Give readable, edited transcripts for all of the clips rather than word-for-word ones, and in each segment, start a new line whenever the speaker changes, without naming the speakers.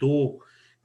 2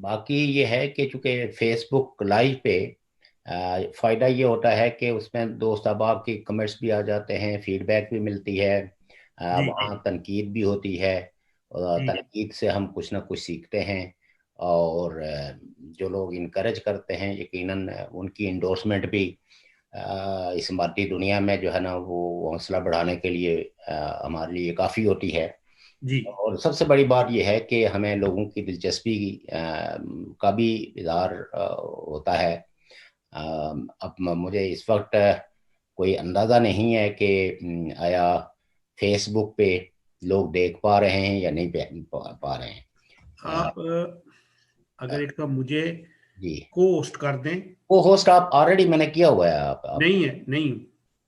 باقی یہ ہے کہ چونکہ فیس بک لائیو پہ فائدہ یہ ہوتا ہے کہ اس میں دوست احباب کی کمنٹس بھی آ جاتے ہیں، فیڈ بیک بھی ملتی ہے،
جی
وہاں تنقید بھی ہوتی ہے، اور
جی
تنقید سے ہم کچھ نہ کچھ سیکھتے ہیں، اور جو لوگ انکریج کرتے ہیں یقیناً ان کی انڈورسمنٹ بھی اس مادی دنیا میں جو ہے نا وہ حوصلہ بڑھانے کے لیے ہمارے لیے کافی ہوتی ہے۔
جی
اور سب سے بڑی بات یہ ہے کہ ہمیں لوگوں کی دلچسپی کا بھی اظہار ہوتا ہے۔ اب مجھے اس وقت کوئی اندازہ نہیں ہے کہ آیا فیس بک پہ لوگ دیکھ پا رہے ہیں یا نہیں پا رہے ہیں۔
آپ اگر ایک تو مجھے
جی،
کو ہوسٹ کر دیں۔
کو ہوسٹ آپ آلریڈی میں نے کیا ہوا ہے، آپ
نہیں ہے، نہیں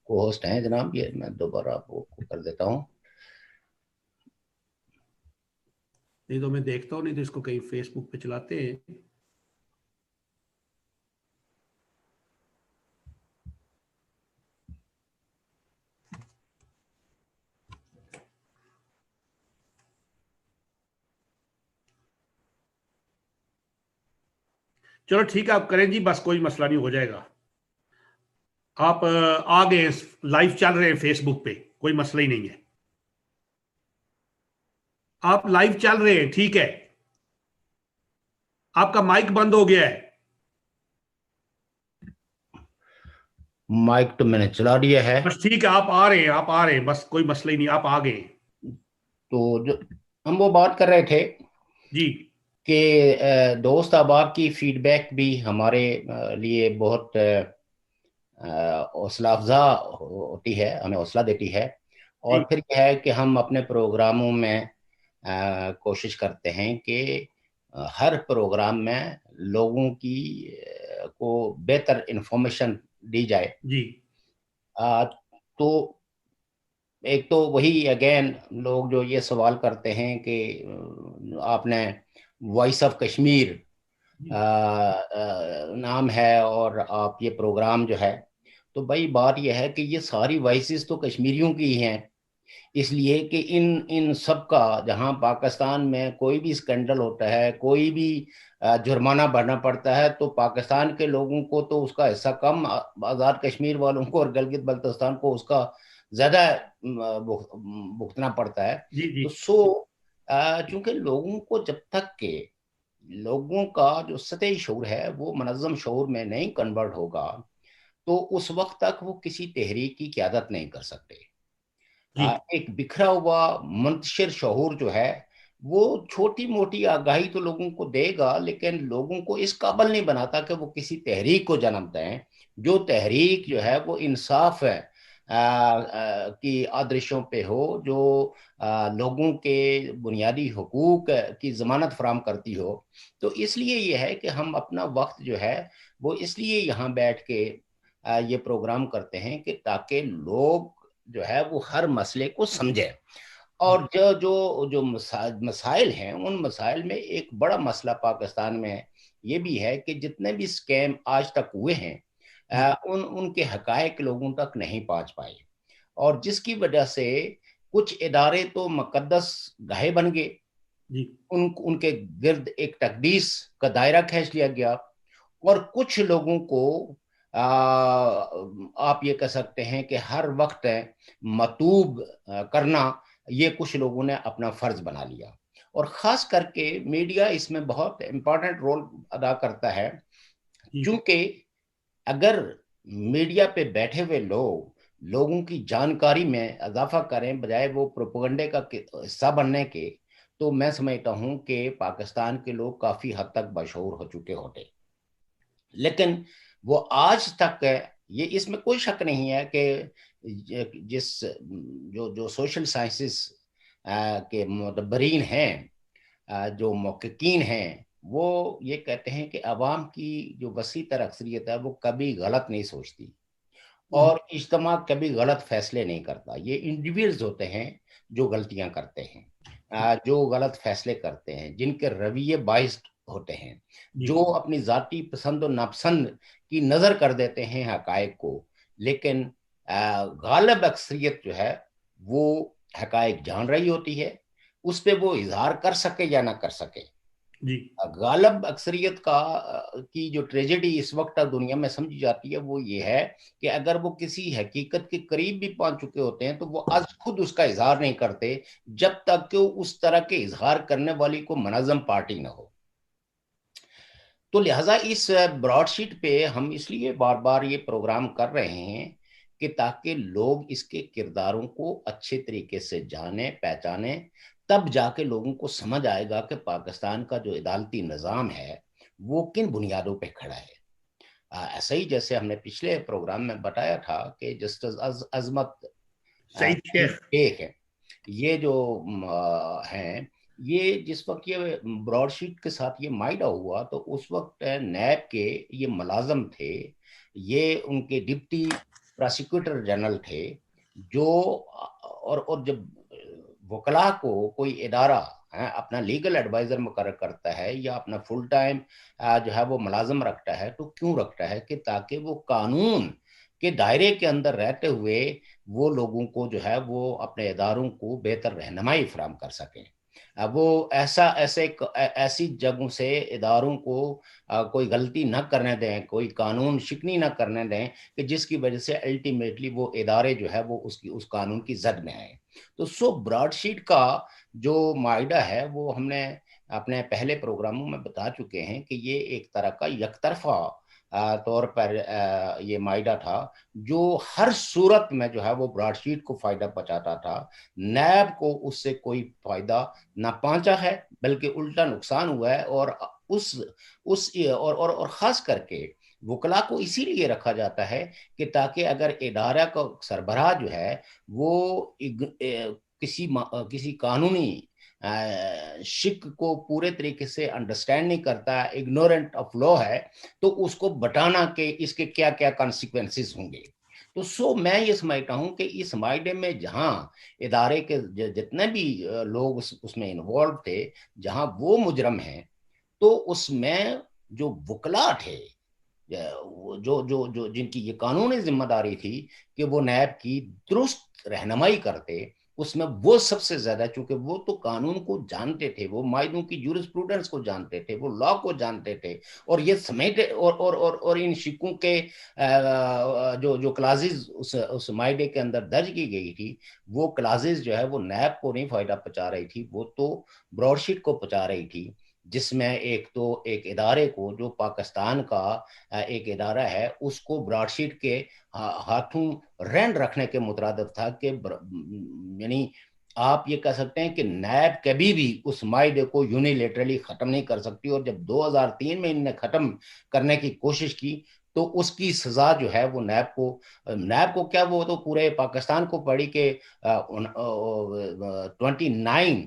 کو ہوسٹ ہیں جناب، یہ میں دوبارہ آپ کو کر دیتا ہوں۔
نہیں تو میں دیکھتا ہوں، نہیں تو اس کو کہیں فیس بک پہ چلاتے ہیں۔ چلو ٹھیک ہے، آپ کریں جی، بس کوئی مسئلہ نہیں، ہو جائے گا۔ آپ آ گئے، لائیو چل رہے ہیں فیس بک پہ، کوئی مسئلہ ہی نہیں ہے۔ آپ لائیو چل رہے ہیں، ٹھیک ہے، آپ کا مائک بند ہو گیا ہے۔
مائک تو میں نے چلا دیا ہے۔
بس ٹھیک ہے، آپ آ رہے ہیں، آپ آ رہے ہیں، بس کوئی مسئلہ ہی نہیں، آپ آ گئے ہیں۔
تو جو ہم وہ بات کر رہے تھے
جی
کہ دوست احباب کی فیڈ بیک بھی ہمارے لیے بہت حوصلہ افزا ہوتی ہے، ہمیں حوصلہ دیتی ہے۔ اور
جی
پھر یہ ہے کہ ہم اپنے پروگراموں میں کوشش کرتے ہیں کہ ہر پروگرام میں لوگوں کی کو بہتر انفارمیشن دی جائے۔
جی
تو ایک تو وہی اگین لوگ جو یہ سوال کرتے ہیں کہ آپ نے وائس آف کشمیر
جی
نام ہے اور آپ یہ پروگرام جو ہے، تو بھائی بات یہ ہے کہ یہ ساری وائسز تو کشمیریوں کی ہی ہیں، اس لیے کہ ان سب کا جہاں پاکستان میں کوئی بھی اسکینڈل ہوتا ہے، کوئی بھی جرمانہ بھرنا پڑتا ہے، تو پاکستان کے لوگوں کو تو اس کا حصہ کم، آزاد کشمیر والوں کو اور گلگت بلتستان کو اس کا زیادہ بھگتنا پڑتا ہے۔
جی جی
تو چونکہ لوگوں کو جب تک کہ لوگوں کا جو سطحی شعور ہے وہ منظم شعور میں نہیں کنورٹ ہوگا، تو اس وقت تک وہ کسی تحریک کی قیادت نہیں کر سکتے۔
جی
ایک بکھرا ہوا منتشر شعور جو ہے وہ چھوٹی موٹی آگاہی تو لوگوں کو دے گا، لیکن لوگوں کو اس قابل نہیں بناتا کہ وہ کسی تحریک کو جنم دیں، جو تحریک جو ہے وہ انصاف ہے کی آدرشوں پہ ہو، جو لوگوں کے بنیادی حقوق کی ضمانت فراہم کرتی ہو۔ تو اس لیے یہ ہے کہ ہم اپنا وقت جو ہے وہ اس لیے یہاں بیٹھ کے یہ پروگرام کرتے ہیں کہ تاکہ لوگ جو ہے وہ ہر مسئلے کو سمجھے۔ اور جو مسائل ہیں، ان مسائل میں ایک بڑا مسئلہ پاکستان میں یہ بھی ہے کہ جتنے بھی سکیم آج تک ہوئے ہیں ان کے حقائق لوگوں تک نہیں پہنچ پائے، اور جس کی وجہ سے کچھ ادارے تو مقدس گاہے بن گئے،
جی
ان کے گرد ایک تقدیس کا دائرہ کھینچ لیا گیا، اور کچھ لوگوں کو آپ یہ کہہ سکتے ہیں کہ ہر وقت مطلوب کرنا یہ کچھ لوگوں نے اپنا فرض بنا لیا۔ اور خاص کر کے میڈیا اس میں بہت امپورٹنٹ رول ادا کرتا ہے،
جی
چونکہ اگر میڈیا پہ بیٹھے ہوئے لوگوں کی جانکاری میں اضافہ کریں بجائے وہ پروپیگنڈے کا حصہ بننے کے، تو میں سمجھتا ہوں کہ پاکستان کے لوگ کافی حد تک بشعور ہو چکے ہوتے۔ لیکن وہ آج تک یہ اس میں کوئی شک نہیں ہے کہ جو سوشل سائنسز کے مدبرین ہیں، جو محققین ہیں، وہ یہ کہتے ہیں کہ عوام کی جو وسیع تر اکثریت ہے وہ کبھی غلط نہیں سوچتی، اور اجتماع کبھی غلط فیصلے نہیں کرتا۔ یہ انڈیویڈلز ہوتے ہیں جو غلطیاں کرتے ہیں، جو غلط فیصلے کرتے ہیں، جن کے رویے باعث ہوتے ہیں،
جی
جو اپنی ذاتی پسند و ناپسند کی نظر کر دیتے ہیں حقائق کو، لیکن غالب اکثریت جو ہے وہ حقائق جان رہی ہوتی ہے، اس پہ وہ اظہار کر سکے یا نہ کر سکے۔
جی
غالب اکثریت کی جو ٹریجڈی اس وقت دنیا میں سمجھی جاتی ہے وہ یہ ہے کہ اگر وہ کسی حقیقت کے قریب بھی پہنچ چکے ہوتے ہیں تو وہ از خود اس کا اظہار نہیں کرتے جب تک کہ اس طرح کے اظہار کرنے والی کو منظم پارٹی نہ ہو. تو لہٰذا اس براڈ شیٹ پہ ہم اس لیے بار بار یہ پروگرام کر رہے ہیں کہ تاکہ لوگ اس کے کرداروں کو اچھے طریقے سے جانیں پہچانیں, تب جا کے لوگوں کو سمجھ آئے گا کہ پاکستان کا جو عدالتی نظام ہے وہ کن بنیادوں پہ کھڑا ہے. ایسا ہی جیسے ہم نے پچھلے پروگرام میں بتایا تھا کہ جسٹس عظمت
سعید شیخ
شیخ ہے, یہ جو ہیں, یہ جس وقت یہ براڈ شیٹ کے ساتھ یہ معاہدہ ہوا تو اس وقت نیب کے یہ ملازم تھے, یہ ان کے ڈپٹی پراسیکیوٹر جنرل تھے جو, اور جب وکلاء کو کوئی ادارہ اپنا لیگل ایڈوائزر مقرر کرتا ہے یا اپنا فل ٹائم جو ہے وہ ملازم رکھتا ہے تو کیوں رکھتا ہے کہ تاکہ وہ قانون کے دائرے کے اندر رہتے ہوئے وہ لوگوں کو جو ہے وہ اپنے اداروں کو بہتر رہنمائی فراہم کر سکیں. وہ ایسی جگہوں سے اداروں کو کوئی غلطی نہ کرنے دیں, کوئی قانون شکنی نہ کرنے دیں کہ جس کی وجہ سے الٹیمیٹلی وہ ادارے جو ہے وہ اس قانون کی زد میں آئیں. تو براڈ شیٹ کا جو معاہدہ ہے وہ ہم نے اپنے پہلے پروگراموں میں بتا چکے ہیں کہ یہ ایک طرح کا یک طرفہ طور پر یہ معاہدہ تھا جو ہر صورت میں جو ہے وہ براڈ شیٹ کو فائدہ پہنچاتا تھا. نیب کو اس سے کوئی فائدہ نہ پہنچا ہے بلکہ الٹا نقصان ہوا ہے, اور خاص کر کے وکلا کو اسی لیے رکھا جاتا ہے کہ تاکہ اگر ادارہ کا سربراہ جو ہے وہ کسی قانونی شک کو پورے طریقے سے انڈرسٹینڈ نہیں کرتا, اگنورنٹ آف لا ہے, تو اس کو بتانا کہ اس کے کیا کیا کانسیکوینسز ہوں گے. تو میں یہ سمجھتا ہوں کہ اس معاہدے میں جہاں ادارے کے جتنے بھی لوگ اس میں انوالو تھے, جہاں وہ مجرم ہیں, تو اس میں جو وکلا تھے جو جن کی یہ قانونی ذمہ داری تھی کہ وہ نیب کی درست رہنمائی کرتے, اس میں وہ سب سے زیادہ, چونکہ وہ تو قانون کو جانتے تھے, وہ معاہدوں کی جورسپروڈنس کو جانتے تھے, وہ لا کو جانتے تھے, اور یہ سمیٹ اور ان شکوں کے جو کلازز اس معاہدے کے اندر درج کی گئی تھی, وہ کلازز جو ہے وہ نیب کو نہیں فائدہ پہنچا رہی تھی, وہ تو براڈ شیٹ کو پہنچا رہی تھی, جس میں ایک ادارے کو جو پاکستان کا ایک ادارہ ہے اس کو براڈ شیٹ کے ہاتھوں رین رکھنے کے مترادف تھا کہ یعنی آپ یہ کہہ سکتے ہیں کہ نیب کبھی بھی اس معاہدے کو یونیلیٹرلی ختم نہیں کر سکتی, اور جب 2003 میں ان نے ختم کرنے کی کوشش کی تو اس کی سزا جو ہے وہ نیب کو کیا, وہ تو پورے پاکستان کو پڑی کہ $29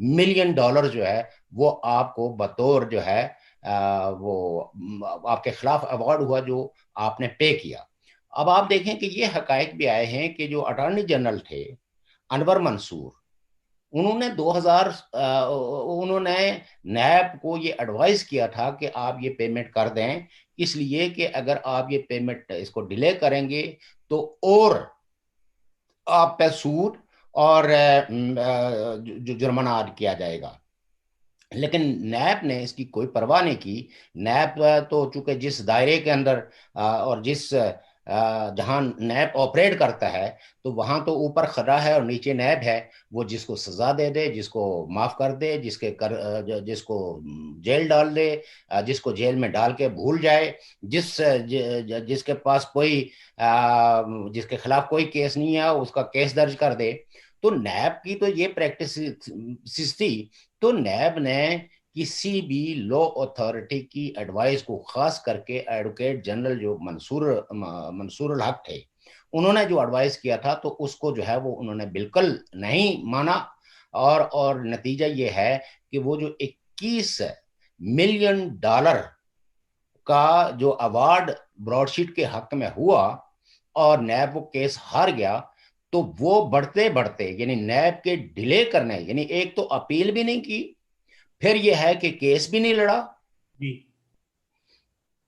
ملین جو ہے وہ آپ کو بطور جو ہے وہ آپ کے خلاف ایوارڈ ہوا جو آپ نے پے کیا. اب آپ دیکھیں کہ یہ حقائق بھی آئے ہیں کہ جو اٹارنی جنرل تھے انور منصور, انہوں نے نیب کو یہ ایڈوائز کیا تھا کہ آپ یہ پیمنٹ کر دیں, اس لیے کہ اگر آپ یہ پیمنٹ اس کو ڈیلے کریں گے تو اور آپ پہ سود اور جو جرمانہ عائد کیا جائے گا. لیکن نیب نے اس کی کوئی پرواہ نہیں کی. نیب تو چونکہ جس دائرے کے اندر اور جہاں نیب آپریٹ کرتا ہے تو وہاں تو اوپر خدا ہے اور نیچے نیب ہے, وہ جس کو سزا دے دے, جس کو معاف کر دے, جس کو جیل ڈال دے, جس کو جیل میں ڈال کے بھول جائے, جس کے پاس جس کے خلاف کوئی کیس نہیں ہے اس کا کیس درج کر دے. تو نیب کی تو یہ پریکٹس تھی. تو نیب نے کسی بھی لا اتھارٹی کی ایڈوائس کو, خاص کر کے ایڈوکیٹ جنرل جو منصور الحق تھے, انہوں نے جو ایڈوائس کیا تھا تو اس کو جو ہے وہ انہوں نے بالکل نہیں مانا, اور نتیجہ یہ ہے کہ وہ جو $21 ملین کا جو ایوارڈ براڈ شیٹ کے حق میں ہوا اور نیب وہ کیس ہار گیا, تو وہ بڑھتے یعنی نیب کے ڈیلے کرنے, یعنی ایک تو اپیل بھی نہیں کی, پھر یہ ہے کہ کیس بھی نہیں لڑا,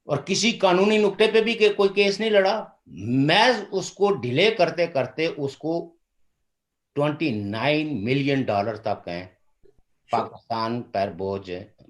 اور کسی قانونی نقطے پہ بھی کوئی کیس نہیں لڑا, محض اس کو ڈیلے کرتے کرتے اس کو $29 ملین تک ہیں پاکستان پر بوجھ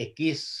21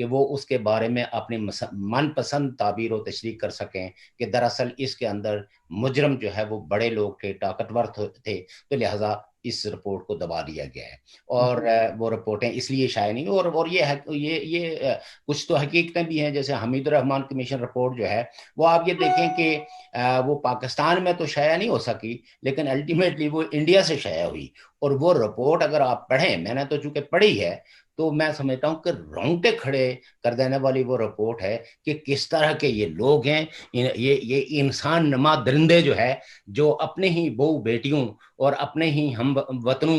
کہ وہ اس کے بارے میں اپنی من پسند تعبیر و تشریح کر سکیں کہ دراصل اس کے اندر مجرم جو ہے وہ بڑے لوگ تھے، طاقتور تھے، تو لہٰذا اس رپورٹ کو دبا دیا گیا ہے اور وہ رپورٹیں اس لیے شائع نہیں. اور یہ کچھ تو حقیقتیں بھی ہیں، جیسے حمید الرحمان کمیشن رپورٹ جو ہے وہ آپ یہ دیکھیں کہ وہ پاکستان میں تو شائع نہیں ہو سکی، لیکن الٹیمیٹلی وہ انڈیا سے شائع ہوئی. اور وہ رپورٹ اگر آپ پڑھیں، میں نے تو چونکہ پڑھی ہے، تو میں سمجھتا ہوں کہ رونگٹے کھڑے کر دینے والی وہ رپورٹ ہے کہ کس طرح کے یہ لوگ ہیں، یہ انسان نما درندے جو ہے، جو اپنے ہی بہو بیٹیوں اور اپنے ہی ہم وطنوں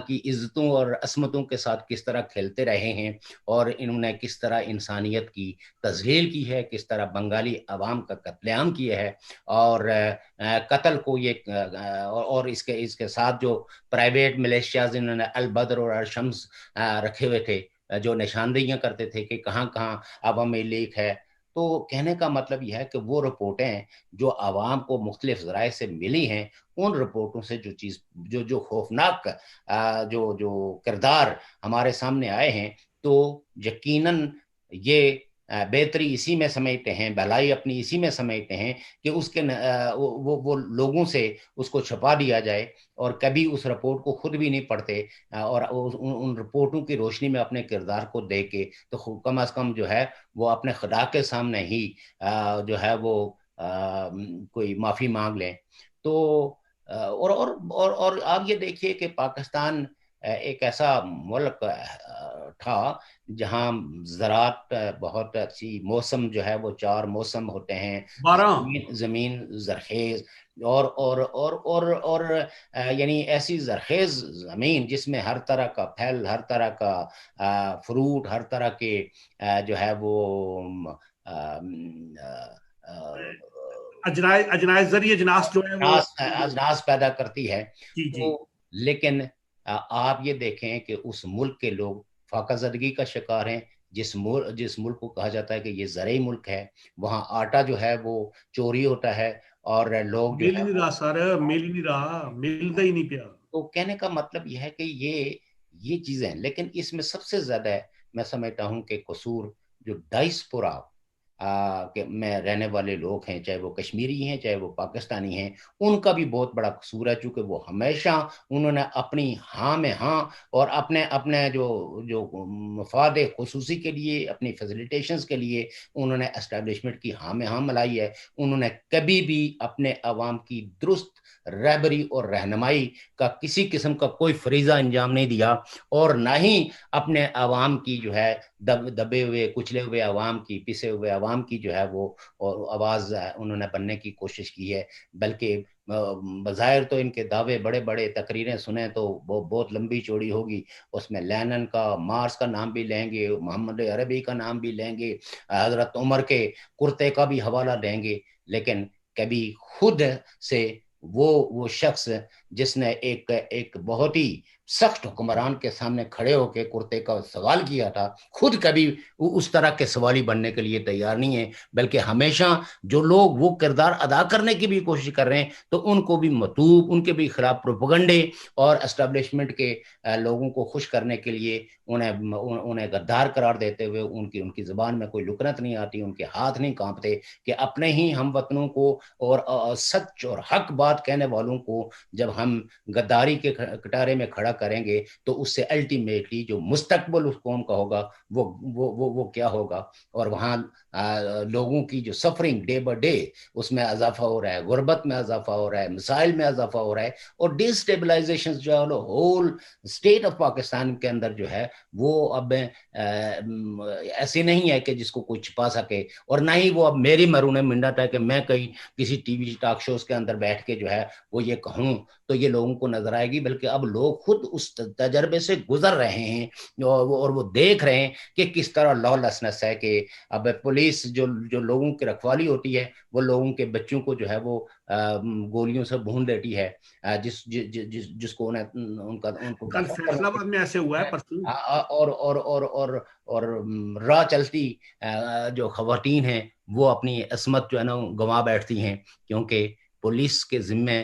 کی عزتوں اور عصمتوں کے ساتھ کس طرح کھیلتے رہے ہیں، اور انہوں نے کس طرح انسانیت کی تذلیل کی ہے، کس طرح بنگالی عوام کا قتل عام کیا ہے، اور قتل کو یہ اور اس کے ساتھ جو پرائیویٹ ملیشیاز انہوں نے البدر اور الشمس رکھے ہوئے تھے، جو نشاندہیاں کرتے تھے کہ کہاں کہاں عوامی لیک ہے. تو کہنے کا مطلب یہ ہے کہ وہ رپورٹیں جو عوام کو مختلف ذرائع سے ملی ہیں، ان رپورٹوں سے جو خوفناک جو کردار ہمارے سامنے آئے ہیں، تو یقیناً یہ بہتری اسی میں سمجھتے ہیں، بھلائی اپنی اسی میں سمجھتے ہیں کہ اس کے وہ لوگوں سے اس کو چھپا دیا جائے، اور کبھی اس رپورٹ کو خود بھی نہیں پڑھتے، اور ان رپورٹوں کی روشنی میں اپنے کردار کو دیکھ کے تو کم از کم جو ہے وہ اپنے خدا کے سامنے ہی جو ہے وہ کوئی معافی مانگ لیں. تو اور آپ یہ دیکھیے کہ پاکستان ایک ایسا ملک تھا جہاں زراعت بہت اچھی، موسم جو ہے وہ 4 موسم ہوتے ہیں،
بارہ
زمین زرخیز اور یعنی ایسی زرخیز زمین جس میں ہر طرح کا پھل، ہر طرح کا فروٹ، ہر طرح کے جو ہے وہ
اجناس ذریعے اجناس جو ہے وہ
اجناس پیدا کرتی ہے.
جی جی.
تو لیکن آپ یہ دیکھیں کہ اس ملک کے لوگ فاقہ زدگی کا شکار ہیں. جس ملک کو کہا جاتا ہے کہ یہ زرعی ملک ہے، وہاں آٹا جو ہے وہ چوری ہوتا ہے، اور لوگ جو
مل
ہے
ہی نہیں رہا سر، مل ہی نہیں رہا، ملتا ہی نہیں پیا.
تو کہنے کا مطلب یہ ہے کہ یہ چیزیں، لیکن اس میں سب سے زیادہ میں سمجھتا ہوں کہ قصور جو ڈائسپورا میں رہنے والے لوگ ہیں، چاہے وہ کشمیری ہیں چاہے وہ پاکستانی ہیں، ان کا بھی بہت بڑا قصور ہے، چونکہ وہ ہمیشہ انہوں نے اپنی ہاں میں ہاں اور اپنے جو مفاد خصوصی کے لیے، اپنی فیسیلیٹیشنز کے لیے انہوں نے اسٹیبلشمنٹ کی ہاں میں ہاں ملائی ہے. انہوں نے کبھی بھی اپنے عوام کی درست رہبری اور رہنمائی کا کسی قسم کا کوئی فریضہ انجام نہیں دیا، اور نہ ہی اپنے عوام کی جو ہے دبے ہوئے کچلے ہوئے عوام کی، پسے ہوئے عوام کی جو ہے وہ آواز انہوں نے بننے کی کوشش کی ہے. بلکہ بظاہر تو ان کے دعوے بڑے بڑے، تقریریں سنیں تو وہ بہت لمبی چوڑی ہوگی، اس میں لینن کا، مارس کا نام بھی لیں گے، محمد عربی کا نام بھی لیں گے، حضرت عمر کے کرتے کا بھی حوالہ دیں گے، لیکن کبھی خود سے وہ شخص جس نے ایک بہت ہی سخت حکمران کے سامنے کھڑے ہو کے کرتے کا سوال کیا تھا، خود کبھی اس طرح کے سوالی بننے کے لیے تیار نہیں ہے. بلکہ ہمیشہ جو لوگ وہ کردار ادا کرنے کی بھی کوشش کر رہے ہیں تو ان کو بھی مطلوب، ان کے بھی خلاف پروپیگنڈے اور اسٹیبلشمنٹ کے لوگوں کو خوش کرنے کے لیے انہیں غدار قرار دیتے ہوئے ان کی زبان میں کوئی لکنت نہیں آتی، ان کے ہاتھ نہیں کانپتے کہ اپنے ہی ہم وطنوں کو اور سچ اور حق بات کہنے والوں کو جب ہم غداری کے کٹارے میں کھڑا کریں گے تو اس سے الٹیمیٹلی جو مستقبل اس قوم کا ہوگا وہ کیا ہوگا. اور وہاں لوگوں کی جو سفرنگ ڈے بائی ڈے اس میں اضافہ ہو رہا ہے، غربت میں اضافہ ہو رہا ہے، مسائل میں اضافہ ہو رہا ہے، اور ڈی اسٹیبلائزیشن جو ہے ہول اسٹیٹ آف پاکستان کے اندر جو ہے وہ اب ایسے نہیں ہے کہ جس کو کوئی چھپا سکے، اور نہ ہی وہ اب میری مرون منڈت ہے کہ میں کہیں کسی ٹی وی ٹاک شوز کے اندر بیٹھ کے جو ہے وہ یہ کہوں تو یہ لوگوں کو نظر آئے گی. بلکہ اب لوگ خود اس تجربے سے گزر رہے ہیں اور وہ دیکھ رہے ہیں کہ کس طرح لا لیسنس ہے، کہ اب پولیس جو لوگوں کی رکھوالی ہوتی ہے وہ لوگوں کے بچوں کو جو ہے وہ گولیوں سے بھون دیتی ہے، جس کو ان کو
کل فیصلہ آباد میں ایسے ہوا ہے پرسوں.
اور راہ چلتی جو خواتین ہیں وہ اپنی عصمت جو ہے نا گنوا بیٹھتی ہیں، کیونکہ پولیس کے ذمے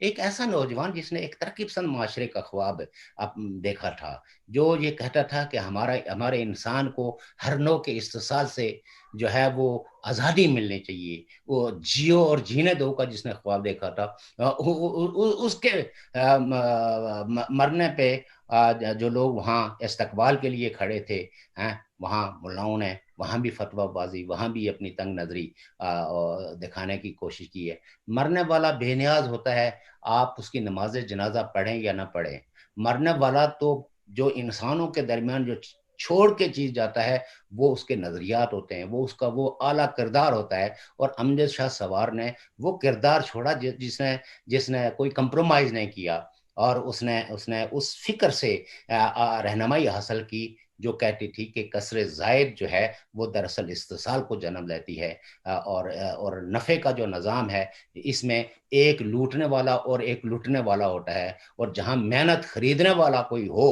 ایک ایسا نوجوان جس نے ایک ترقی پسند معاشرے کا خواب دیکھا تھا، جو یہ کہتا تھا کہ ہمارے انسان کو ہر نوع کے استحصال سے جو ہے وہ آزادی ملنی چاہیے، وہ جیو اور جینے دو کا جس نے خواب دیکھا تھا، اس کے مرنے پہ جو لوگ وہاں استقبال کے لیے کھڑے تھے، وہاں ملاؤں نے وہاں بھی فتویٰ بازی، وہاں بھی اپنی تنگ نظری دکھانے کی کوشش کی ہے۔ مرنے والا بے نیاز ہوتا ہے، آپ اس کی نماز جنازہ پڑھیں یا نہ پڑھیں، مرنے والا تو جو انسانوں کے درمیان جو چھوڑ کے چیز جاتا ہے وہ اس کے نظریات ہوتے ہیں، وہ اس کا وہ اعلیٰ کردار ہوتا ہے۔ اور امجد شاہ سوار نے وہ کردار چھوڑا جس نے کوئی کمپرومائز نہیں کیا، اور اس نے اس فکر سے رہنمائی حاصل کی جو کہتی تھی کہ کثر زائد جو ہے وہ دراصل استحصال کو جنم لیتی ہے، اور نفع کا جو نظام ہے اس میں ایک لوٹنے والا اور ایک لوٹنے والا ہوتا ہے، اور جہاں محنت خریدنے والا کوئی ہو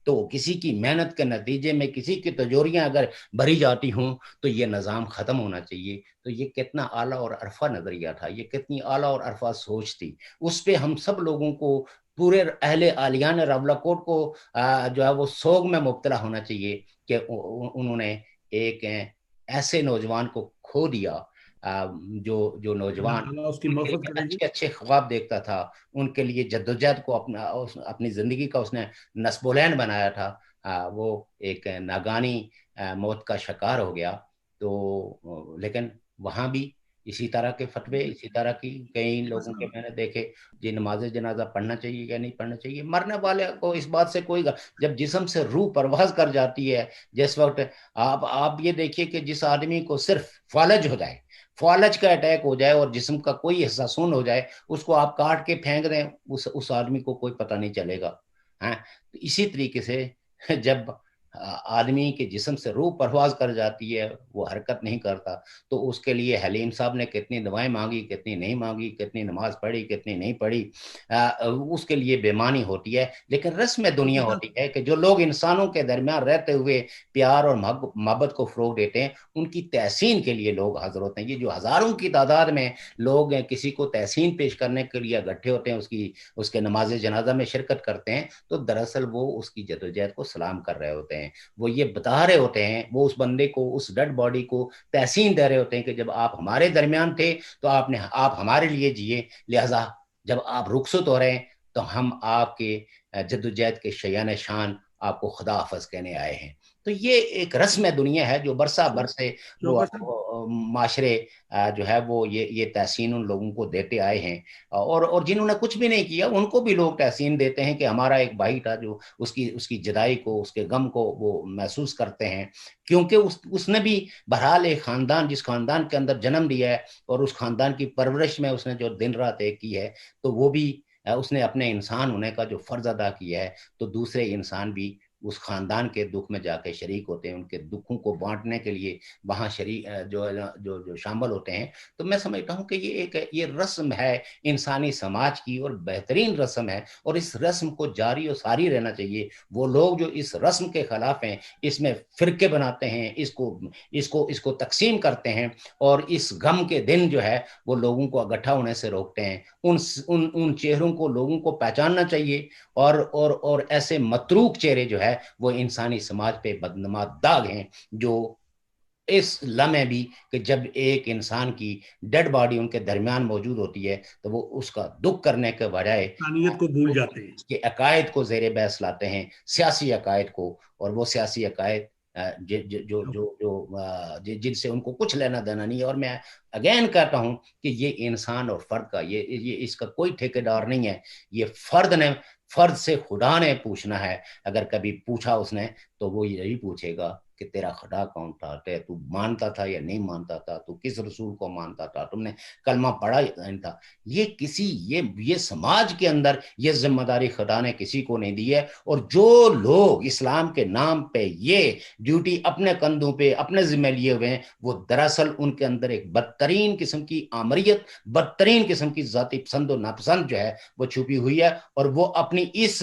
تو کسی کی محنت کے نتیجے میں کسی کی تجوریاں اگر بھری جاتی ہوں تو یہ نظام ختم ہونا چاہیے۔ تو یہ کتنا اعلیٰ اور عرفہ نظریہ تھا، یہ کتنی اعلیٰ اور عرفہ سوچ تھی، اس پہ ہم سب لوگوں کو، پورے اہل آلیان راولاکوٹ کو جو ہے وہ سوگ میں مبتلا ہونا چاہیے کہ انہوں نے ایک ایسے نوجوان کو کھو دیا جو نوجوان
اس کی مغفرت کرے جی۔
اچھے اچھے خواب دیکھتا تھا، ان کے لیے جدوجہد کو اپنی زندگی کا اس نے نصب العین بنایا تھا، وہ ایک ناگانی موت کا شکار ہو گیا۔ تو لیکن وہاں بھی اسی طرح کے فتوے، اسی طرح کی کئی لوگوں کے میں نے دیکھے جی نماز جنازہ پڑھنا چاہیے یا نہیں پڑھنا چاہیے۔ مرنے والے کو اس بات سے کوئی جب جسم سے روح پرواز کر جاتی ہے، جس وقت آپ یہ دیکھیے کہ جس آدمی کو صرف فالج ہو جائے، فالج کا اٹیک ہو جائے اور جسم کا کوئی حصہ سون ہو جائے، اس کو آپ کاٹ کے پھینک دیں، اس آدمی کو کوئی پتہ نہیں چلے گا۔ اسی طریقے سے جب آدمی کے جسم سے روح پرواز کر جاتی ہے، وہ حرکت نہیں کرتا، تو اس کے لیے حلیم صاحب نے کتنی دعائیں مانگی، کتنی نہیں مانگی، کتنی نماز پڑھی، کتنی نہیں پڑھی، اس کے لیے بےمانی ہوتی ہے۔ لیکن رسم دنیا ہوتی ہے کہ جو لوگ انسانوں کے درمیان رہتے ہوئے پیار اور محبت کو فروغ دیتے ہیں، ان کی تحسین کے لیے لوگ حاضر ہوتے ہیں۔ یہ جو ہزاروں کی تعداد میں لوگ کسی کو تحسین پیش کرنے کے لیے اکٹھے ہوتے ہیں، اس کے نماز جنازہ میں شرکت کرتے ہیں، تو دراصل وہ اس کی جدوجہد کو سلام کر رہے ہوتے ہیں، وہ یہ بتا رہے ہوتے ہیں، وہ اس بندے کو، اس ڈیڈ باڈی کو تحسین دے رہے ہوتے ہیں کہ جب آپ ہمارے درمیان تھے تو آپ ہمارے لیے جیے، لہذا جب آپ رخصت ہو رہے ہیں تو ہم آپ کے جدوجہد کے شیان شان آپ کو خدا حافظ کہنے آئے ہیں۔ تو یہ ایک رسم دنیا ہے جو برسہ برسے وہ معاشرے جو ہے وہ یہ تحسین ان لوگوں کو دیتے آئے ہیں، اور جنہوں نے کچھ بھی نہیں کیا ان کو بھی لوگ تحسین دیتے ہیں کہ ہمارا ایک بھائی تھا جو اس کی جدائی کو، اس کے غم کو وہ محسوس کرتے ہیں، کیونکہ اس نے بھی بہرحال ایک خاندان، جس خاندان کے اندر جنم لیا ہے اور اس خاندان کی پرورش میں اس نے جو دن رات ایک کی ہے، تو وہ بھی اس نے اپنے انسان ہونے کا جو فرض ادا کیا ہے، تو دوسرے انسان بھی اس خاندان کے دکھ میں جا کے شریک ہوتے ہیں، ان کے دکھوں کو بانٹنے کے لیے وہاں شریک جو شامل ہوتے ہیں۔ تو میں سمجھتا ہوں کہ یہ رسم ہے انسانی سماج کی، اور بہترین رسم ہے، اور اس رسم کو جاری و ساری رہنا چاہیے۔ وہ لوگ جو اس رسم کے خلاف ہیں، اس میں فرقے بناتے ہیں، اس کو تقسیم کرتے ہیں، اور اس غم کے دن جو ہے وہ لوگوں کو اکٹھا ہونے سے روکتے ہیں، ان چہروں کو لوگوں کو پہچاننا چاہیے، اور ایسے متروک چہرے جو ہے وہ انسانی سماج پہ بدنما داغ ہیں، جو اس لمحے بھی کہ جب ایک انسان کی ڈیڈ باڈی ان کے درمیان موجود ہوتی ہے تو وہ اس کا دکھ کرنے کے بجائے
انسانیت کو بھول جاتے ہیں،
اس کے عقائد کو زیر بحث لاتے ہیں، سیاسی عقائد کو، اور وہ سیاسی عقائد جن سے ان کو کچھ لینا دینا نہیں ہے۔ اور میں اگین کہتا ہوں کہ یہ انسان اور فرد کا یہ اس کا کوئی ٹھیکیدار نہیں ہے، یہ فرد سے خدا نے پوچھنا ہے۔ اگر کبھی پوچھا اس نے تو وہ یہی پوچھے گا کہ تیرا خدا کون تھا، تو مانتا تھا یا نہیں مانتا تھا، تو کس رسول کو مانتا تھا، تم نے کلمہ پڑھا یا نہیں تھا۔ یہ سماج کے اندر یہ ذمہ داری خدا نے کسی کو نہیں دی ہے، اور جو لوگ اسلام کے نام پہ یہ ڈیوٹی اپنے کندھوں پہ اپنے ذمہ لیے ہوئے ہیں، وہ دراصل ان کے اندر ایک بدترین قسم کی آمریت، بدترین قسم کی ذاتی پسند و ناپسند جو ہے وہ چھپی ہوئی ہے، اور وہ اپنی اس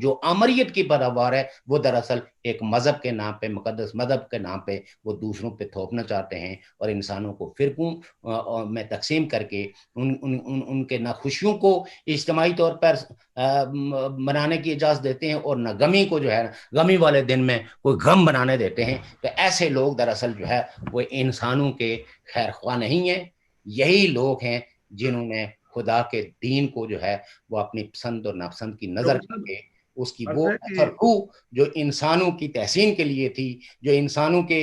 جو آمریت کی پیداوار ہے، وہ دراصل ایک مذہب کے نام پہ، مقدس مذہب کے نام پہ وہ دوسروں پہ تھوپنا چاہتے ہیں، اور انسانوں کو فرقوں میں تقسیم کر کے ان کے نہ خوشیوں کو اجتماعی طور پر منانے کی اجازت دیتے ہیں، اور نہ غمی کو جو ہے غمی والے دن میں کوئی غم بنانے دیتے ہیں. کہ ایسے لوگ دراصل جو ہے وہ انسانوں کے خیر خواہ نہیں ہیں. یہی لوگ ہیں جنہوں نے خدا کے دین کو جو ہے وہ اپنی پسند اور ناپسند کی نظر کر کے اس کی وہ اثر روح جو انسانوں کی تحسین کے لیے تھی، جو انسانوں کے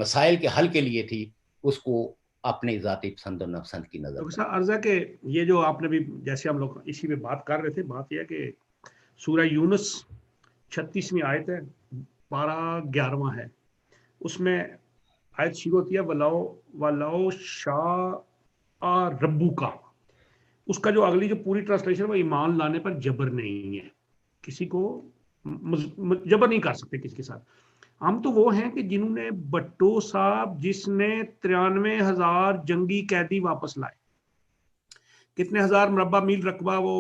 مسائل کے حل کے لیے تھی، اس کو اپنی ذاتی پسند اور ناپسند کی نظر.
ڈاکٹر صاحب عرض ہے کہ یہ جو آپ نے بھی جیسے ہم لوگ اسی پہ بات کر رہے تھے، بات یہ ہے کہ سورہ یونس 36ویں آیت ہے، پارہ 11واں ہے، اس میں آیت شروع ہوتی ہے وَلَوْ شَاءَ رَبُّکَ. اس کا جو اگلی جو پوری ٹرانسلیشن وہ ایمان لانے پر جبر نہیں ہے، کسی کو جبر نہیں کر سکتے کسی کے ساتھ. ہم تو وہ ہیں کہ جنہوں نے بٹو صاحب جس نے 93,000 جنگی قیدی واپس لائے، کتنے ہزار مربع میل رقبہ وہ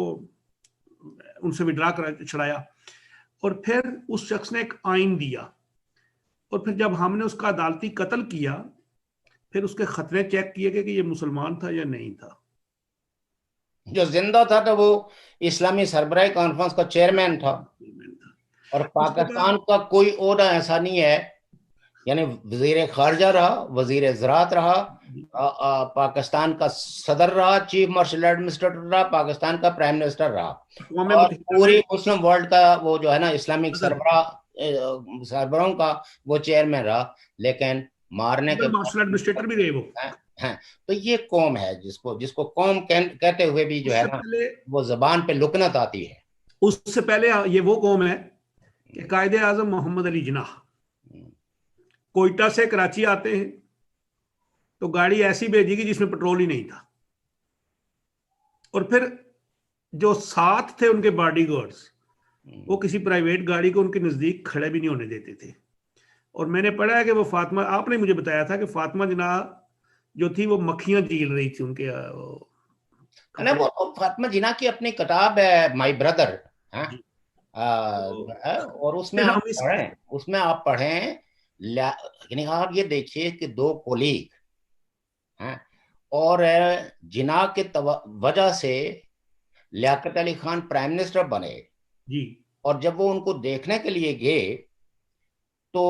ان سے وڈرا کر چھڑایا، اور پھر اس شخص نے ایک آئین دیا، اور پھر جب ہم نے اس کا عدالتی قتل کیا، پھر اس کے خطرے چیک کیے گئے کہ یہ مسلمان تھا یا نہیں تھا.
جو زندہ تھا تو وہ اسلامی سربراہی کانفرنس کا چیئرمین تھا، اور پاکستان کا کوئی عہدہ ایسا نہیں ہے، یعنی وزیر خارجہ رہا، وزیر زراعت رہا، پاکستان کا صدر رہا، چیف مارشل ایڈمنسٹریٹر رہا، پاکستان کا پرائم منسٹر رہا، اور پوری مسلم ورلڈ کا وہ جو ہے نا اسلامک سربراہوں کا وہ چیئرمین رہا، لیکن مارنے کے
مارشل ایڈمنسٹریٹر بھی رہے وہ.
تو یہ قوم ہے جس کو قوم کہتے ہوئے بھی جو ہے نا وہ زبان پہ لکنت آتی ہے.
اس سے پہلے یہ وہ قوم ہے کہ قائد اعظم محمد علی جناح کوئٹہ سے کراچی آتے ہیں تو گاڑی ایسی بھیجی گی جس میں پٹرول ہی نہیں تھا، اور پھر جو ساتھ تھے ان کے باڈی گارڈز وہ کسی پرائیویٹ گاڑی کو ان کے نزدیک کھڑے بھی نہیں ہونے دیتے تھے. اور میں نے پڑھا ہے کہ وہ فاطمہ، آپ نے مجھے بتایا تھا کہ فاطمہ جناح جو تھی وہ مکھیاں جیل رہی تھی ان کے
وہ فاطمہ جناح کی اپنی کتاب ہے مائی بردر، اور اس میں آپ پڑھیں، یعنی آپ یہ دیکھیے کہ دو کولیگ اور جناح کے وجہ سے لیاقت علی خان پرائم منسٹر بنے، اور جب وہ ان کو دیکھنے کے لیے گئے تو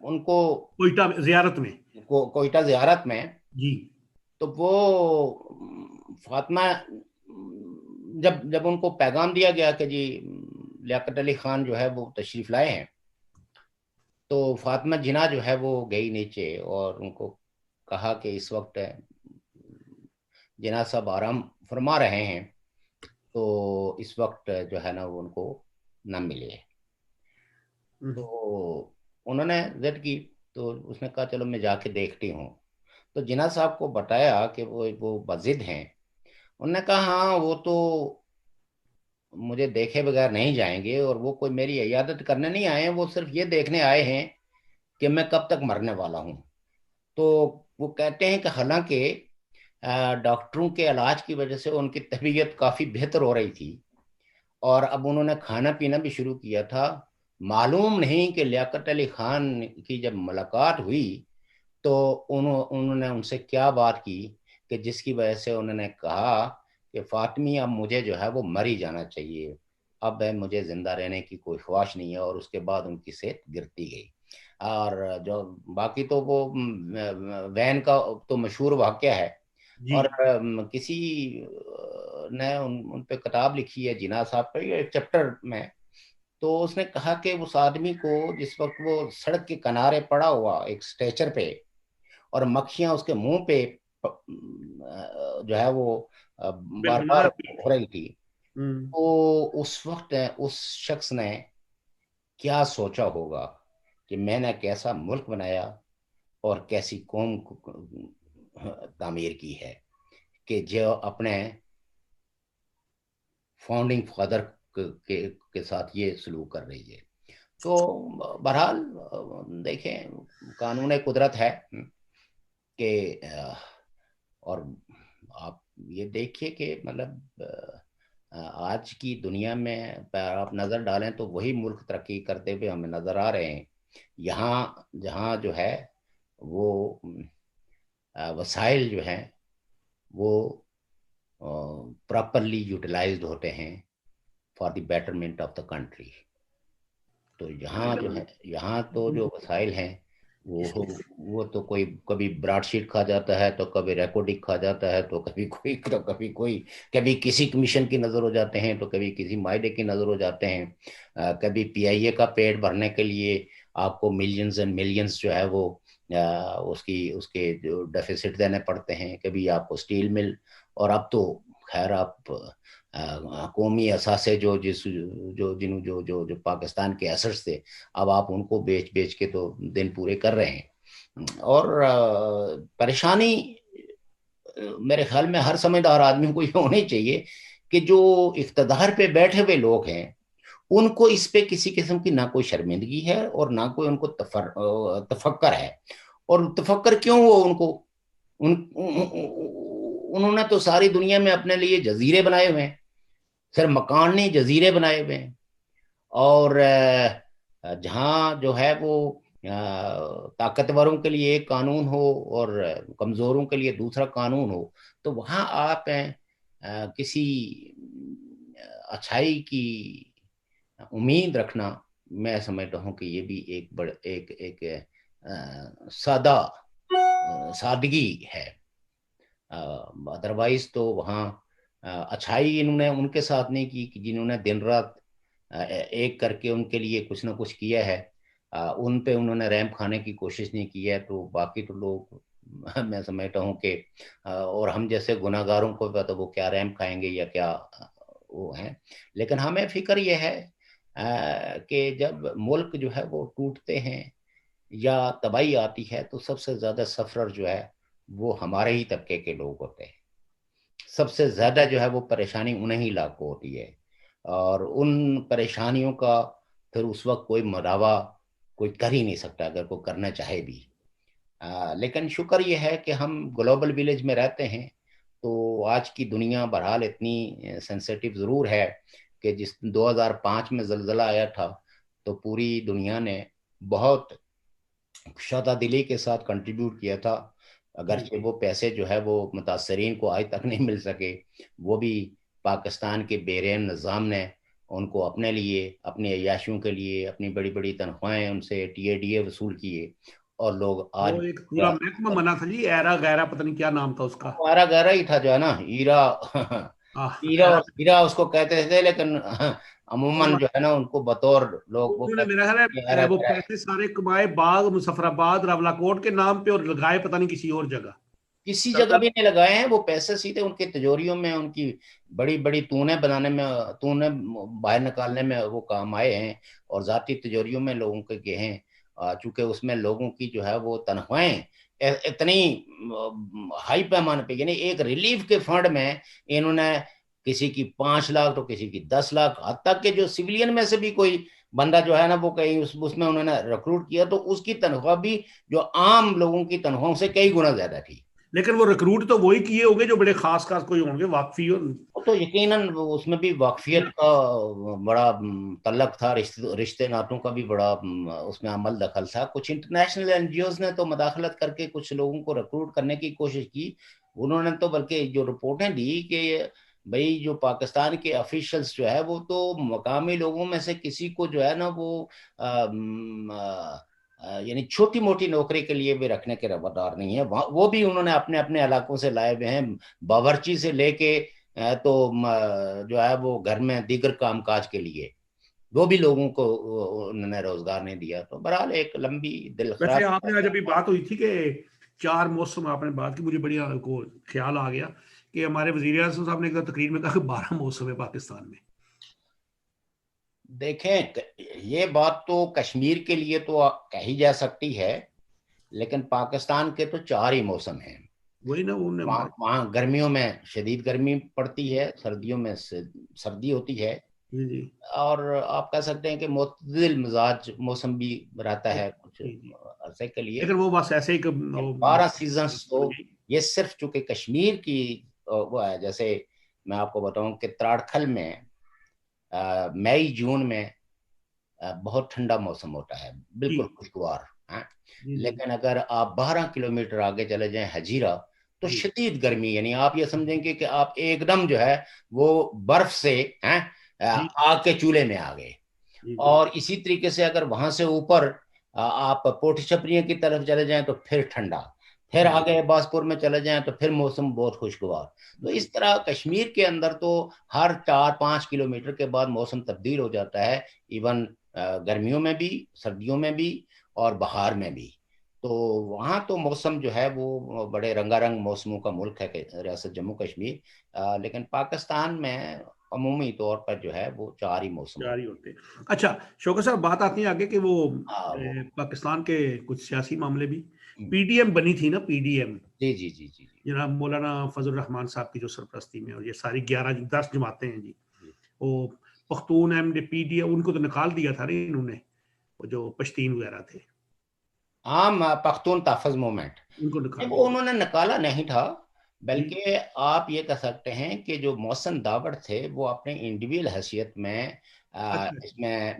ان کو
کوئٹہ
زیارت میں تو وہ فاطمہ جب ان کو پیغام دیا گیا کہ جی لیاقت علی خان جو ہے وہ تشریف لائے ہیں، تو فاطمہ جناح جو ہے وہ گئی نیچے اور ان کو کہا کہ اس وقت جناح صاحب آرام فرما رہے ہیں، تو اس وقت جو ہے نا وہ ان کو نہ ملے. تو انہوں نے ضد کی، تو اس نے کہا چلو میں جا کے دیکھتی ہوں. تو جناح صاحب کو بتایا کہ وہ بضد ہیں. انہوں نے کہا ہاں وہ تو مجھے دیکھے بغیر نہیں جائیں گے، اور وہ کوئی میری عیادت کرنے نہیں آئے ہیں، وہ صرف یہ دیکھنے آئے ہیں کہ میں کب تک مرنے والا ہوں. تو وہ کہتے ہیں کہ حالانکہ ڈاکٹروں کے علاج کی وجہ سے ان کی طبیعت کافی بہتر ہو رہی تھی، اور اب انہوں نے کھانا پینا بھی شروع کیا تھا. معلوم نہیں کہ لیاقت علی خان کی جب ملاقات ہوئی تو انہوں نے ان سے کیا بات کی کہ جس کی وجہ سے انہوں نے کہا کہ فاطمی اب مجھے جو ہے وہ مر ہی جانا چاہیے، اب مجھے زندہ رہنے کی کوئی خواہش نہیں ہے. اور اس کے بعد ان کی صحت گرتی گئی. اور جو باقی تو وہ وین کا تو مشہور واقعہ ہے، اور کسی نے ان پہ کتاب لکھی ہے جناح صاحب پہ ایک چیپٹر میں، تو اس نے کہا کہ اس آدمی کو جس وقت وہ سڑک کے کنارے پڑا ہوا ایک سٹیچر پہ اور مکھیاں اس کے منہ پہ جو ہے وہ بار بار ہو رہی تھی، تو اس وقت اس شخص نے کیا سوچا ہوگا کہ میں نے کیسا ملک بنایا اور کیسی قوم تعمیر کی ہے کہ جو اپنے فاؤنڈنگ فادر کے ساتھ یہ سلوک کر رہی ہے. تو بہرحال دیکھیں قانون قدرت ہے کہ، اور آپ یہ دیکھیے کہ مطلب آج کی دنیا میں آپ نظر ڈالیں تو وہی ملک ترقی کرتے ہوئے ہمیں نظر آ رہے ہیں. یہاں جہاں جو ہے وہ وسائل جو ہیں وہ پراپرلی یوٹیلائزڈ ہوتے ہیں for the betterment of the country. تو یہاں جو ہے یہاں تو جو وسائل ہیں وہ تو کوئی کبھی براڈ شیٹ کھا جاتا ہے، تو کبھی ریکارڈنگ کھا جاتا ہے، تو کبھی کوئی تو کبھی کوئی، کبھی کسی کمیشن کی نظر ہو جاتے ہیں، تو کبھی کسی معاہدے کی نظر ہو جاتے ہیں. کبھی پی آئی اے کا پیٹ بھرنے کے لیے آپ کو ملینز اینڈ ملینز جو ہے وہ اس کے جو ڈیفیسٹ دینے پڑتے ہیں. کبھی آپ کو اسٹیل مل، اور اب تو خیر آپ قومی اثاثے جو جس جو جن جو جو جو پاکستان کے ایسٹس تھے، اب آپ ان کو بیچ بیچ کے تو دن پورے کر رہے ہیں. اور پریشانی میرے خیال میں ہر سمجھدار آدمی کو یہ ہونی چاہیے کہ جو اقتدار پہ بیٹھے ہوئے لوگ ہیں ان کو اس پہ کسی قسم کی نہ کوئی شرمندگی ہے اور نہ کوئی ان کو تفکر ہے. اور تفکر کیوں ہو ان کو؟ انہوں نے تو ساری دنیا میں اپنے لیے جزیرے بنائے ہوئے ہیں، صرف مکان نہیں جزیرے بنائے ہوئے ہیں. اور جہاں جو ہے وہ طاقتوروں کے لیے ایک قانون ہو اور کمزوروں کے لیے دوسرا قانون ہو، تو وہاں آپ کسی اچھائی کی امید رکھنا، میں سمجھتا ہوں کہ یہ بھی ایک سادگی ہے. ادروائز تو وہاں اچھائی انہوں نے ان کے ساتھ نہیں کی کہ جنہوں نے دن رات ایک کر کے ان کے لیے کچھ نہ کچھ کیا ہے. ان پہ انہوں نے رحم کھانے کی کوشش نہیں کی ہے. تو باقی تو لوگ میں سمجھتا ہوں کہ اور ہم جیسے گناہ گاروں کو تو وہ کیا رحم کھائیں گے یا کیا وہ ہیں. لیکن ہمیں فکر یہ ہے کہ جب ملک جو ہے وہ ٹوٹتے ہیں یا تباہی آتی ہے تو سب سے زیادہ سفرر جو ہے وہ ہمارے ہی طبقے کے لوگ ہوتے ہیں. سب سے زیادہ جو ہے وہ پریشانی انہیں ہی لاگو ہوتی ہے، اور ان پریشانیوں کا پھر اس وقت کوئی مداوع کوئی کر ہی نہیں سکتا اگر کوئی کرنا چاہے بھی. لیکن شکر یہ ہے کہ ہم گلوبل ویلیج میں رہتے ہیں، تو آج کی دنیا بہرحال اتنی سینسیٹیو ضرور ہے کہ جس 2005 میں زلزلہ آیا تھا تو پوری دنیا نے بہت شادہ دلی کے ساتھ کنٹریبیوٹ کیا تھا. اگرچہ وہ پیسے جو ہے وہ متاثرین کو آج تک نہیں مل سکے، وہ بھی پاکستان کے بے رحم نظام نے ان کو اپنے لیے، اپنی عیاشیوں کے لیے اپنی بڑی بڑی تنخواہیں ان سے ٹی اے ڈی اے وصول کیے. اور لوگ آج
وہ ایک پورا محکمہ بنا تھا جی، ایرا گیرا پتہ نہیں کیا نام تھا اس کا.
ہمارا گہرا ہی تھا جو ہے نا، ہیرا
ایرا
ہیرا اس کو کہتے تھے، لیکن عموماً جو ہے نا ان کو بطور لوگ وہ
انہوں نے
کہتے
میرا خیال
ہیں
ہے وہ پیسے سارے کمائے باغ مظفرآباد راولاکوٹ کے نام پہ اور لگائے پتہ نہیں کسی اور جگہ.
کسی جگہ بھی نہیں لگائے ہیں. وہ پیسے سیدھے ان کے تجوریوں میں، ان کی بڑی بڑی تونے بنانے میں، تونے باہر نکالنے میں وہ کام آئے ہیں، اور ذاتی تجوریوں میں لوگوں کے گئے ہیں. چونکہ اس میں لوگوں کی جو ہے وہ تنخواہیں اتنی ہائی پیمانے پہ، یعنی ایک ریلیف کے فنڈ میں انہوں نے کسی کی 5 لاکھ تو کسی کی 10 لاکھ، حد تک کہ جو سویلین میں سے بھی کوئی بندہ جو ہے نا وہ کہیں اس میں انہوں نے ریکروٹ کیا تو اس کی تنخواہ بھی جو عام لوگوں کی تنخواہوں سے کئی گنا زیادہ تھی.
لیکن وہ ریکروٹ تو وہی کیے ہوں گے جو بڑے خاص خاص کوئی ہوں گے واقفی.
تو یقیناً اس میں بھی واقفیت کا بڑا تعلق تھا، رشتے ناتوں کا بھی بڑا اس میں عمل دخل تھا. کچھ انٹرنیشنل این جی اوز نے تو مداخلت کر کے کچھ لوگوں کو ریکروٹ کرنے کی کوشش کی. انہوں نے تو بلکہ جو رپورٹیں دی کہ بھئی جو پاکستان کے آفیشلز جو ہے وہ تو مقامی لوگوں میں سے کسی کو جو ہے نا وہ یعنی چھوٹی موٹی نوکری کے لیے بھی رکھنے کے روادار نہیں ہے. وہ بھی انہوں نے اپنے اپنے علاقوں سے لائے ہوئے ہیں، باورچی سے لے کے تو جو ہے وہ گھر میں دیگر کام کاج کے لیے، وہ بھی لوگوں کو انہوں نے روزگار نہیں دیا. تو بہرحال ایک لمبی دل
ویسے
خراب.
آپ نے آج ابھی بات ہوئی تھی کہ 4 موسم آپ نے بات کی، مجھے بڑی کو خیال آ گیا کہ ہمارے وزیر اعظم صاحب نے ایک تقریر میں کہا کہ 12 موسم ہے پاکستان میں.
دیکھیں یہ بات تو کشمیر کے لیے تو کہی جا سکتی ہے، لیکن پاکستان کے تو 4 ہی موسم ہیں.
وہی نا
وہاں گرمیوں میں شدید گرمی پڑتی ہے، سردیوں میں سردی ہوتی ہے،
جی
اور آپ کہہ سکتے ہیں کہ معتدل مزاج موسم بھی رہتا ہے کچھ
جی.
عرصے کے لیے.
لیکن وہ بس ایسے ہی
12 سیزنز تو یہ صرف چونکہ کشمیر کی وہ ہے، جیسے میں آپ کو بتاؤں کہ تراڑکھل میں مئی جون میں بہت ٹھنڈا موسم ہوتا ہے، بالکل خوشگوار. لیکن اگر آپ 12 کلومیٹر آگے چلے جائیں ہجیرہ تو شدید گرمی، یعنی آپ یہ سمجھیں گے کہ آپ ایک دم جو ہے وہ برف سے آگ کے چولہے میں آ گئے. اور اسی طریقے سے اگر وہاں سے اوپر آپ پوٹھی چھپریوں کی طرف چلے جائیں تو پھر ٹھنڈا، پھر آگے باسپور میں چلے جائیں تو پھر موسم بہت خوشگوار. تو اس طرح کشمیر کے اندر تو ہر 4-5 کلومیٹر کے بعد موسم تبدیل ہو جاتا ہے، ایون گرمیوں میں بھی، سردیوں میں بھی، اور بہار میں بھی. تو وہاں تو موسم جو ہے وہ بڑے رنگا رنگ موسموں کا ملک ہے ریاست جموں کشمیر. لیکن پاکستان میں عمومی طور پر جو ہے وہ 4 ہی موسم
ہوتے ہیں. اچھا شوکت صاحب، بات آتی ہے آگے کہ وہ پاکستان کے کچھ سیاسی معاملے بھی، پی ڈی ایم بنی تھی نا، پی ڈی ایم،
جی جی جی جی
جناب مولانا فضل الرحمان صاحب کی جو سرپرستی میں، اور یہ ساری 10 جماعتیں ہیں جی، وہ Pakhtun M D P D M, ان کو تو نکال دیا تھا نا انہوں نے، وہ جو پشتین وغیرہ تھے،
عام پختون تحفظ موومنٹ،
ان کو نکال
وہ
دیا.
انہوں نے نکالا نہیں تھا، بلکہ آپ یہ کہہ سکتے ہیں کہ جو محسن داوڑ تھے وہ اپنے انڈیویل حیثیت میں اس میں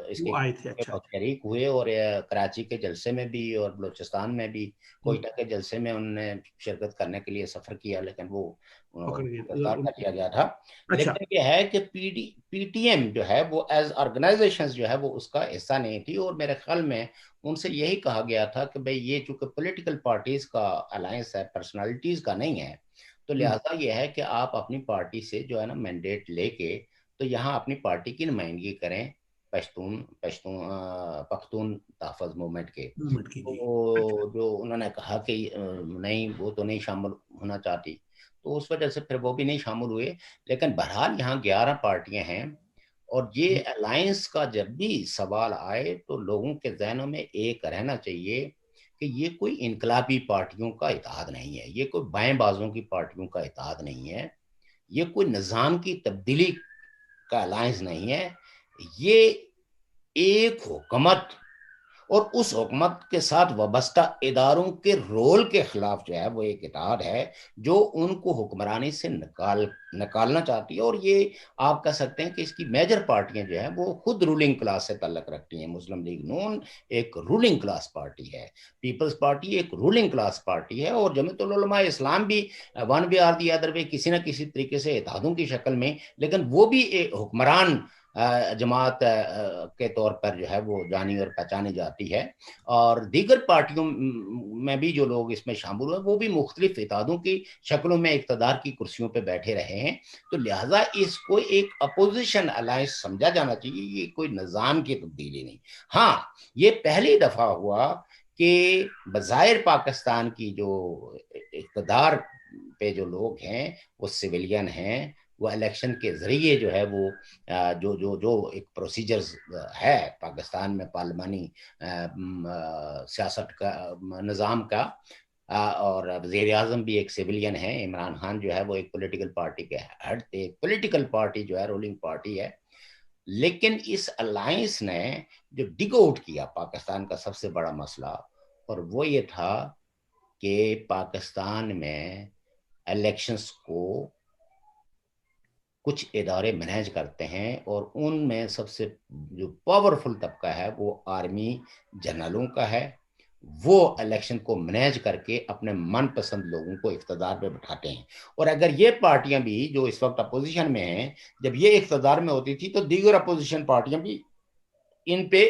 اس کے شریک ہوئے، اور کراچی کے جلسے میں بھی اور بلوچستان میں بھی کوئٹہ کے جلسے میں انہوں نے شرکت کرنے کے لیے سفر کیا، لیکن وہ گرفتار کر لیا گیا تھا. لیکن یہ ہے کہ پی ٹی ایم جو ہے وہ ایز آرگنائزیشن جو ہے وہ اس کا حصہ نہیں تھی، اور میرے خیال میں ان سے یہی کہا گیا تھا کہ بھئی یہ چونکہ پولیٹیکل پارٹیز کا الائنس ہے، پرسنالٹیز کا نہیں ہے، تو لہٰذا یہ ہے کہ آپ اپنی پارٹی سے جو ہے نا مینڈیٹ لے کے تو یہاں اپنی پارٹی کی نمائندگی کریں پختون تحفظ موومنٹ کے. جو انہوں نے کہا کہ نہیں، وہ تو نہیں شامل ہونا چاہتی، تو اس وجہ سے پھر وہ بھی نہیں شامل ہوئے. لیکن بہرحال یہاں 11 پارٹیاں ہیں، اور یہ الائنس کا جب بھی سوال آئے تو لوگوں کے ذہنوں میں ایک رہنا چاہیے کہ یہ کوئی انقلابی پارٹیوں کا اتحاد نہیں ہے، یہ کوئی بائیں بازوں کی پارٹیوں کا اتحاد نہیں ہے، یہ کوئی نظام کی تبدیلی کا الائنس نہیں ہے. یہ ایک حکومت اور اس حکومت کے ساتھ وابستہ اداروں کے رول کے خلاف جو ہے وہ ایک اتحاد ہے جو ان کو حکمرانی سے نکالنا چاہتی ہے. اور یہ آپ کہہ سکتے ہیں کہ اس کی میجر پارٹیاں جو ہیں وہ خود رولنگ کلاس سے تعلق رکھتی ہیں. مسلم لیگ نون ایک رولنگ کلاس پارٹی ہے، پیپلز پارٹی ایک رولنگ کلاس پارٹی ہے، اور جمعیت العلماء اسلام بھی one way or the other way کسی نہ کسی طریقے سے اتحادوں کی شکل میں، لیکن وہ بھی ایک حکمران جماعت کے طور پر جو ہے وہ جانی اور پہچانی جاتی ہے. اور دیگر پارٹیوں میں بھی جو لوگ اس میں شامل ہوئے وہ بھی مختلف اتحادوں کی شکلوں میں اقتدار کی کرسیوں پہ بیٹھے رہے ہیں. تو لہٰذا اس کو ایک اپوزیشن الائنس سمجھا جانا چاہیے، یہ کوئی نظام کی تبدیلی نہیں. ہاں، یہ پہلی دفعہ ہوا کہ بظاہر پاکستان کی جو اقتدار پہ جو لوگ ہیں وہ سویلین ہیں، وہ الیکشن کے ذریعے جو ہے وہ جو ایک پروسیجرز ہے پاکستان میں پارلیمانی سیاست کا نظام کا، اور وزیر اعظم بھی ایک سیویلین ہے، عمران خان جو ہے وہ ایک پولیٹیکل پارٹی کے ہیڈ، ایک پولیٹیکل پارٹی جو ہے رولنگ پارٹی ہے. لیکن اس الائنس نے جو ڈگ آؤٹ کیا پاکستان کا سب سے بڑا مسئلہ، اور وہ یہ تھا کہ پاکستان میں الیکشنز کو کچھ ادارے مینیج کرتے ہیں، اور ان میں سب سے جو پاورفل طبقہ ہے وہ آرمی جنرلوں کا ہے. وہ الیکشن کو مینیج کر کے اپنے من پسند لوگوں کو اقتدار پہ بٹھاتے ہیں. اور اگر یہ پارٹیاں بھی جو اس وقت اپوزیشن میں ہیں، جب یہ اقتدار میں ہوتی تھی تو دیگر اپوزیشن پارٹیاں بھی ان پہ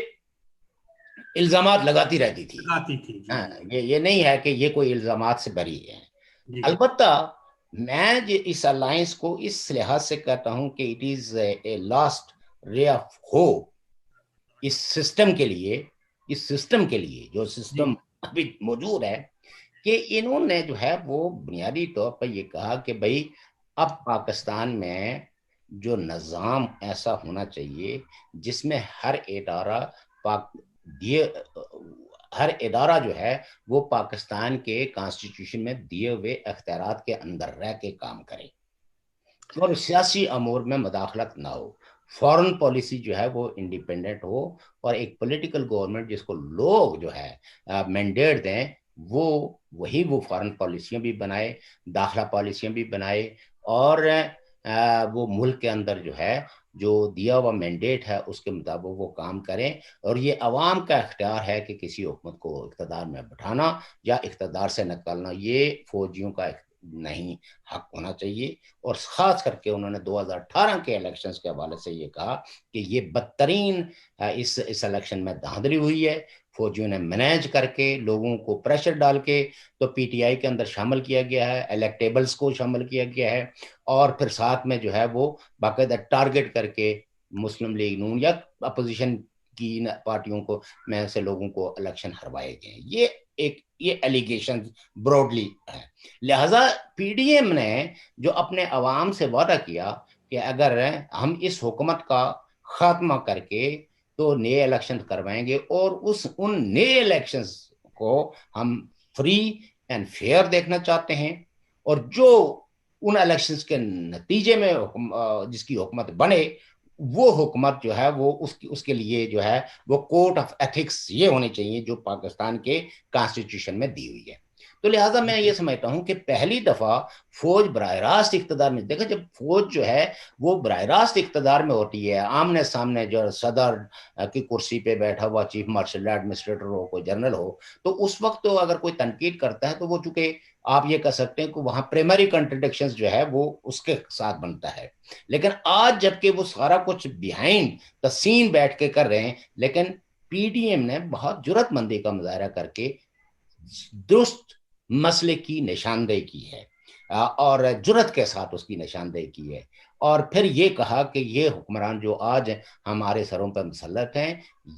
الزامات لگاتی رہتی تھی. یہ نہیں ہے کہ یہ کوئی الزامات سے بری ہے. البتہ میں اس الائنس کو اس لحاظ سے کہتا ہوں کہ اٹ از اے لاسٹ رے آف ہوپ اس سسٹم کے لیے، جو سسٹم ابھی موجود ہے، کہ انہوں نے جو ہے وہ بنیادی طور پر یہ کہا کہ بھئی اب پاکستان میں جو نظام ایسا ہونا چاہیے جس میں ہر ادارہ جو ہے وہ پاکستان کے کانسٹیٹیوشن میں دیے ہوئے اختیارات کے اندر رہ کے کام کرے، اور سیاسی امور میں مداخلت نہ ہو. فارن پالیسی جو ہے وہ انڈیپینڈنٹ ہو، اور ایک پولیٹیکل گورنمنٹ جس کو لوگ جو ہے مینڈیٹ دیں وہ فارن پالیسیاں بھی بنائے، داخلہ پالیسیاں بھی بنائے، اور وہ ملک کے اندر جو ہے جو دیا ہوا مینڈیٹ ہے اس کے مطابق وہ کام کریں، اور یہ عوام کا اختیار ہے کہ کسی حکومت کو اقتدار میں بٹھانا یا اقتدار سے نکالنا، یہ فوجیوں کا نہیں حق ہونا چاہیے۔ اور خاص کر کے انہوں نے 2018 کے الیکشنز کے حوالے سے یہ کہا کہ یہ بدترین اس الیکشن میں دھاندلی ہوئی ہے، فوجیوں نے مینیج کر کے لوگوں کو پریشر ڈال کے تو پی ٹی آئی کے اندر شامل کیا گیا ہے، الیکٹیبلز کو شامل کیا گیا ہے، اور پھر ساتھ میں جو ہے وہ باقاعدہ ٹارگٹ کر کے مسلم لیگ نون یا اپوزیشن کی پارٹیوں کو میں سے لوگوں کو الیکشن ہروائے گئے۔ یہ ایلیگیشن براڈلی ہے۔ لہذا پی ڈی ایم نے جو اپنے عوام سے وعدہ کیا کہ اگر ہم اس حکومت کا خاتمہ کر کے تو نئے الیکشن کروائیں گے، اور ان نئے الیکشنز کو ہم فری اینڈ فیئر دیکھنا چاہتے ہیں، اور جو ان الیکشنز کے نتیجے میں جس کی حکومت بنے وہ حکومت جو ہے وہ اس کے لیے جو ہے وہ کوڈ آف ایتھکس یہ ہونے چاہیے جو پاکستان کے کانسٹیٹیوشن میں دی ہوئی ہے۔ تو لہٰذا میں یہ سمجھتا ہوں کہ پہلی دفعہ فوج براہ راست اقتدار میں، دیکھیں جب فوج جو ہے وہ براہ راست اقتدار میں ہوتی ہے، آمنے سامنے جو صدر کی کرسی پہ بیٹھا ہوا چیف مارشل ایڈمنسٹریٹر ہو، کوئی جنرل ہو، تو اس وقت تو اگر کوئی تنقید کرتا ہے تو وہ چونکہ آپ یہ کہہ سکتے ہیں کہ وہاں پریمری کنٹرڈکشنز جو ہے وہ اس کے ساتھ بنتا ہے۔ لیکن آج جبکہ وہ سارا کچھ بیہائنڈ دا سین بیٹھ کے کر رہے ہیں، لیکن پی ڈی ایم نے بہت جرات مندی کا مظاہرہ کر کے درست مسئلے کی نشاندہی کی ہے، اور جرات کے ساتھ اس کی نشاندہی کی ہے، اور پھر یہ کہا کہ یہ حکمران جو آج ہمارے سروں پر مسلط ہیں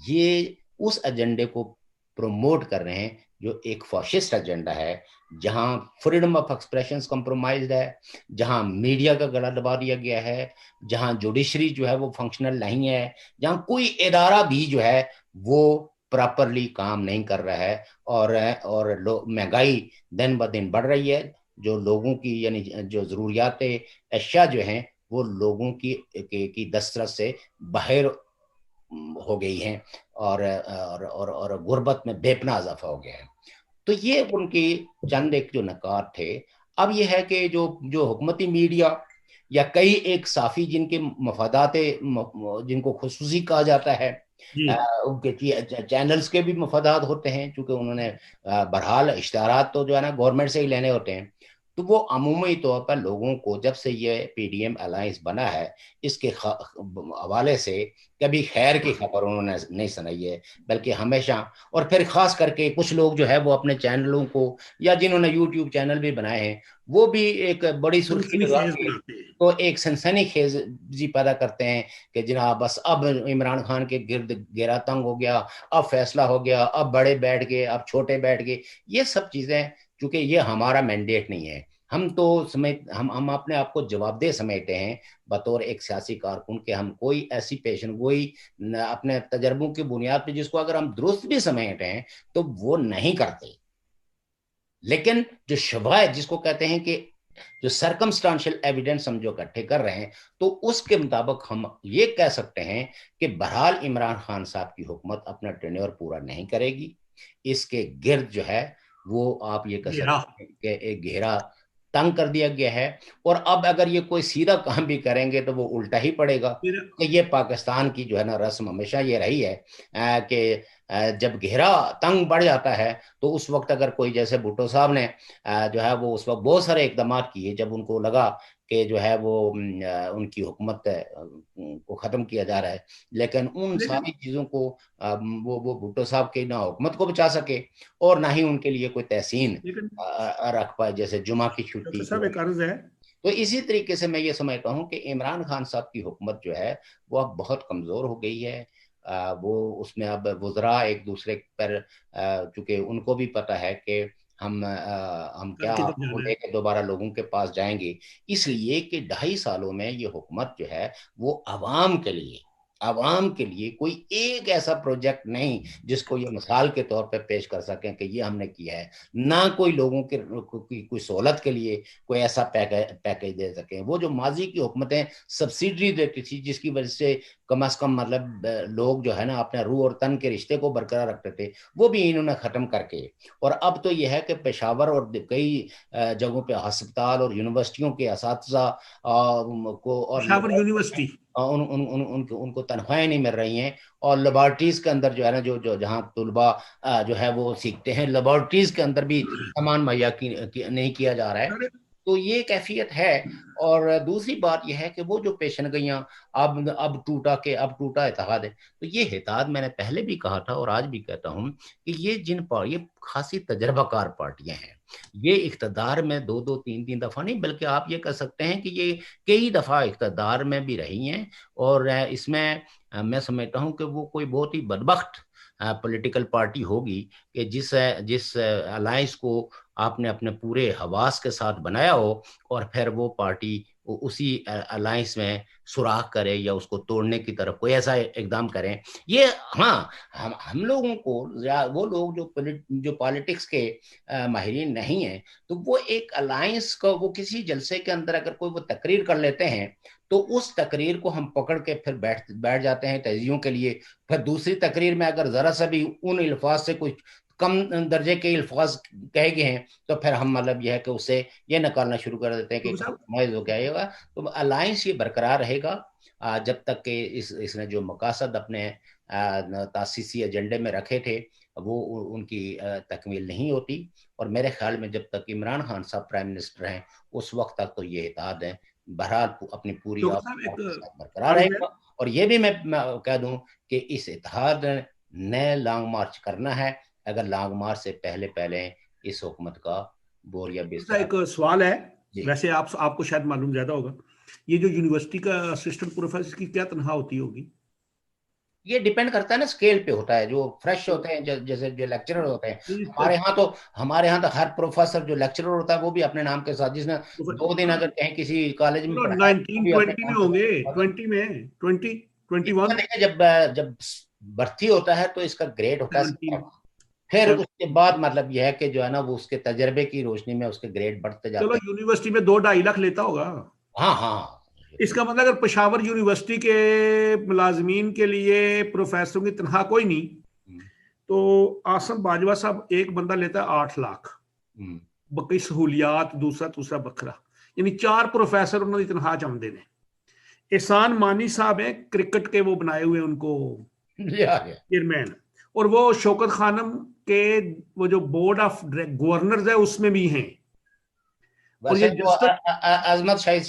یہ اس ایجنڈے کو پروموٹ کر رہے ہیں جو ایک فاشسٹ ایجنڈا ہے، جہاں فریڈم آف ایکسپریشنز کمپرومائزڈ ہے، جہاں میڈیا کا گلا دبا دیا گیا ہے، جہاں جوڈیشری جو ہے وہ فنکشنل نہیں ہے، جہاں کوئی ادارہ بھی جو ہے وہ پراپرلی کام نہیں کر رہا ہے، اور مہنگائی دن بہ دن بڑھ رہی ہے، جو لوگوں کی یعنی جو ضروریات اشیاء جو ہیں وہ لوگوں کی دسترس سے باہر ہو گئی ہیں، اور غربت میں بے پناہ اضافہ ہو گیا ہے۔ تو یہ ان کی چند ایک جو نکات تھے۔ اب یہ ہے کہ جو حکومتی میڈیا یا کئی ایک صحافی جن کے مفادات جن کو خصوصی کہا جاتا ہے، ان کے چینلز کے بھی مفادات ہوتے ہیں، چونکہ انہوں نے بہرحال اشتہارات تو جو ہے نا گورنمنٹ سے ہی لینے ہوتے ہیں، تو وہ عمومی طور پر لوگوں کو جب سے یہ پی ڈی ایم الائنس بنا ہے اس کے حوالے سے کبھی خیر کی خبر انہوں نے نہیں سنائی ہے، بلکہ ہمیشہ، اور پھر خاص کر کے کچھ لوگ جو ہے وہ اپنے چینلوں کو یا جنہوں نے یوٹیوب چینل بھی بنائے ہیں وہ بھی ایک بڑی سرخی لگا کے تو ایک سنسنی خیزی پیدا کرتے ہیں کہ جناب بس اب عمران خان کے گرد گھیرا تنگ ہو گیا، اب فیصلہ ہو گیا، اب بڑے بیٹھ گئے، اب چھوٹے بیٹھ گئے۔ یہ سب چیزیں چونکہ یہ ہمارا مینڈیٹ نہیں ہے، ہم تو ہم اپنے آپ کو جواب دہ سمجھتے ہیں بطور ایک سیاسی کارکن کہ ہم کوئی ایسی پیشن گوئی اپنے تجربوں کی بنیاد پہ جس کو اگر ہم درست بھی سمجھتے ہیں تو وہ نہیں کرتے، لیکن جو شواہد جس کو کہتے ہیں کہ جو سرکمسٹانشل ایویڈنس ہم جو اکٹھے کر رہے ہیں تو اس کے مطابق ہم یہ کہہ سکتے ہیں کہ بہرحال عمران خان صاحب کی حکومت اپنا ٹینیور پورا نہیں کرے گی، اس کے گرد جو ہے وہ آپ یہ کہہ سکتے ہیں کہ ایک گھیرا تنگ کر دیا گیا ہے، اور اب اگر یہ کوئی سیدھا کام بھی کریں گے تو وہ الٹا ہی پڑے گا۔ کہ یہ پاکستان کی جو ہے نا رسم ہمیشہ یہ رہی ہے کہ جب گھیرا تنگ بڑھ جاتا ہے تو اس وقت اگر کوئی جیسے بھٹو صاحب نے جو ہے وہ اس وقت بہت سارے اقدامات کیے جب ان کو لگا کہ جو ہے وہ ان کی حکومت کو ختم کیا جا رہا ہے، لیکن ان ساری چیزوں کو وہ بھٹو صاحب کے نہ حکومت کو بچا سکے اور نہ ہی ان کے لیے کوئی تحسین رکھ پائے، جیسے جمعہ کی چھٹی۔ تو اسی طریقے سے میں یہ سمجھتا ہوں کہ عمران خان صاحب کی حکومت جو ہے وہ اب بہت کمزور ہو گئی ہے، وہ اس میں اب وزراء ایک دوسرے پر چونکہ ان کو بھی پتہ ہے کہ ہم کیا لے کے دوبارہ لوگوں کے پاس جائیں گے، اس لیے کہ 2.5 سالوں میں یہ حکومت جو ہے وہ عوام کے لیے کوئی ایک ایسا پروجیکٹ نہیں جس کو یہ مثال کے طور پہ پیش کر سکیں کہ یہ ہم نے کیا ہے، نہ کوئی لوگوں کی کوئی سہولت کے لیے کوئی ایسا پیکیج دے سکیں۔ وہ جو ماضی کی حکومتیں سبسیڈری دیتی تھی جس کی وجہ سے کم از کم مطلب لوگ جو ہے نا اپنے روح اور تن کے رشتے کو برقرار رکھتے تھے، وہ بھی انہوں نے ختم کر کے، اور اب تو یہ ہے کہ پشاور اور کئی جگہوں پہ ہسپتال اور یونیورسٹیوں کے اساتذہ کو اور
پشاور یونیورسٹی
ان کو تنخواہیں نہیں مل رہی ہیں، اور لیبارٹریز کے اندر جو ہے نا جو جہاں طلباء جو ہے وہ سیکھتے ہیں، لیبارٹریز کے اندر بھی سامان مہیا نہیں کیا جا رہا ہے، تو یہ کیفیت ہے۔ اور دوسری بات یہ ہے کہ وہ جو پیشن گوئیاں اب ٹوٹا اتحاد ہے، تو یہ اتحاد میں نے پہلے بھی کہا تھا اور آج بھی کہتا ہوں کہ یہ خاصی تجربہ کار پارٹیاں ہیں، یہ اقتدار میں دو دو تین تین دفعہ نہیں، بلکہ آپ یہ کہہ سکتے ہیں کہ یہ کئی دفعہ اقتدار میں بھی رہی ہیں، اور اس میں میں سمجھتا ہوں کہ وہ کوئی بہت ہی بدبخت پولیٹیکل پارٹی ہوگی کہ جس الائنس کو آپ نے اپنے پورے حواس کے ساتھ بنایا ہو، اور پھر وہ پارٹی اسی الائنس میں سوراخ کرے یا اس کو توڑنے کی طرف کوئی ایسا اقدام کریں۔ یہ ہاں، ہم لوگوں کو، وہ لوگ جو پالیٹکس کے ماہرین نہیں ہیں، تو وہ ایک الائنس کو وہ کسی جلسے کے اندر اگر کوئی وہ تقریر کر لیتے ہیں تو اس تقریر کو ہم پکڑ کے پھر بیٹھ جاتے ہیں تجزیوں کے لیے، پھر دوسری تقریر میں اگر ذرا سا بھی ان الفاظ سے کچھ کم درجے کے الفاظ کہے گئے ہیں تو پھر ہم مطلب یہ ہے کہ اسے یہ نکالنا شروع کر دیتے ہیں کہ کمپرومائز ہو گیا ہوگا۔ تو الائنس یہ برقرار رہے گا جب تک کہ اس نے جو مقاصد اپنے تاسیسی ایجنڈے میں رکھے تھے وہ ان کی تکمیل نہیں ہوتی، اور میرے خیال میں جب تک عمران خان صاحب پرائم منسٹر ہیں اس وقت تک تو یہ اتحاد ہے بہرحال اپنی پوری آپ کے ساتھ برقرار رہے گا۔ اور یہ بھی میں کہہ دوں کہ اس اتحاد نے لانگ مارچ کرنا ہے، اگر لانگ مارچ سے پہلے اس حکومت کا بوریا بستر۔
ایک سوال ہے، ویسے آپ کو شاید معلوم زیادہ ہوگا، یہ جو یونیورسٹی کا اسسٹنٹ پروفیسر کی کیا تنخواہ ہوتی ہوگی؟
یہ ڈیپینڈ کرتا ہے نا، اسکیل پہ ہوتا ہے، جو فریش ہوتے ہیں جیسے جو لیکچرر ہوتے ہیں، ہمارے ہاں تو ہر پروفیسر جو لیکچرر ہوتا ہے وہ بھی اپنے نام کے ساتھ، جس نے 2 دن اگر کہیں کسی کالج میں پڑھایا
1920 میں ہوں گے، 20 میں 21
جب بھرتی ہوتا ہے تو اس کا گریڈ ہوتا ہے، پھر اس کے بعد مطلب یہ ہے کہ جو ہے نا وہ اس کے تجربے کی روشنی میں اس کے گریڈ بڑھتے جاتے
چلو
ہیں۔
یونیورسٹی میں 2-2.5 لاکھ لیتا ہوگا۔
ہاں ہاں،
اس کا مطلب اگر پشاور یونیورسٹی کے ملازمین کے لیے پروفیسروں کی تنخواہ کوئی نہیں تو آسم باجوہ صاحب ایک بندہ لیتا ہے 8 لاکھ، بقی سہولیات دوسرا بکھرا، یعنی 4 پروفیسر انہوں نے تنخواہ چمدے نے۔ احسان مانی صاحب ہیں کرکٹ کے وہ بنائے ہوئے ان کو چیئرمین، اور وہ شوکت خانم کے وہ جو بورڈ آف گورنرز ہے اس میں بھی ہیں، اور یہ
عظمت
شیخ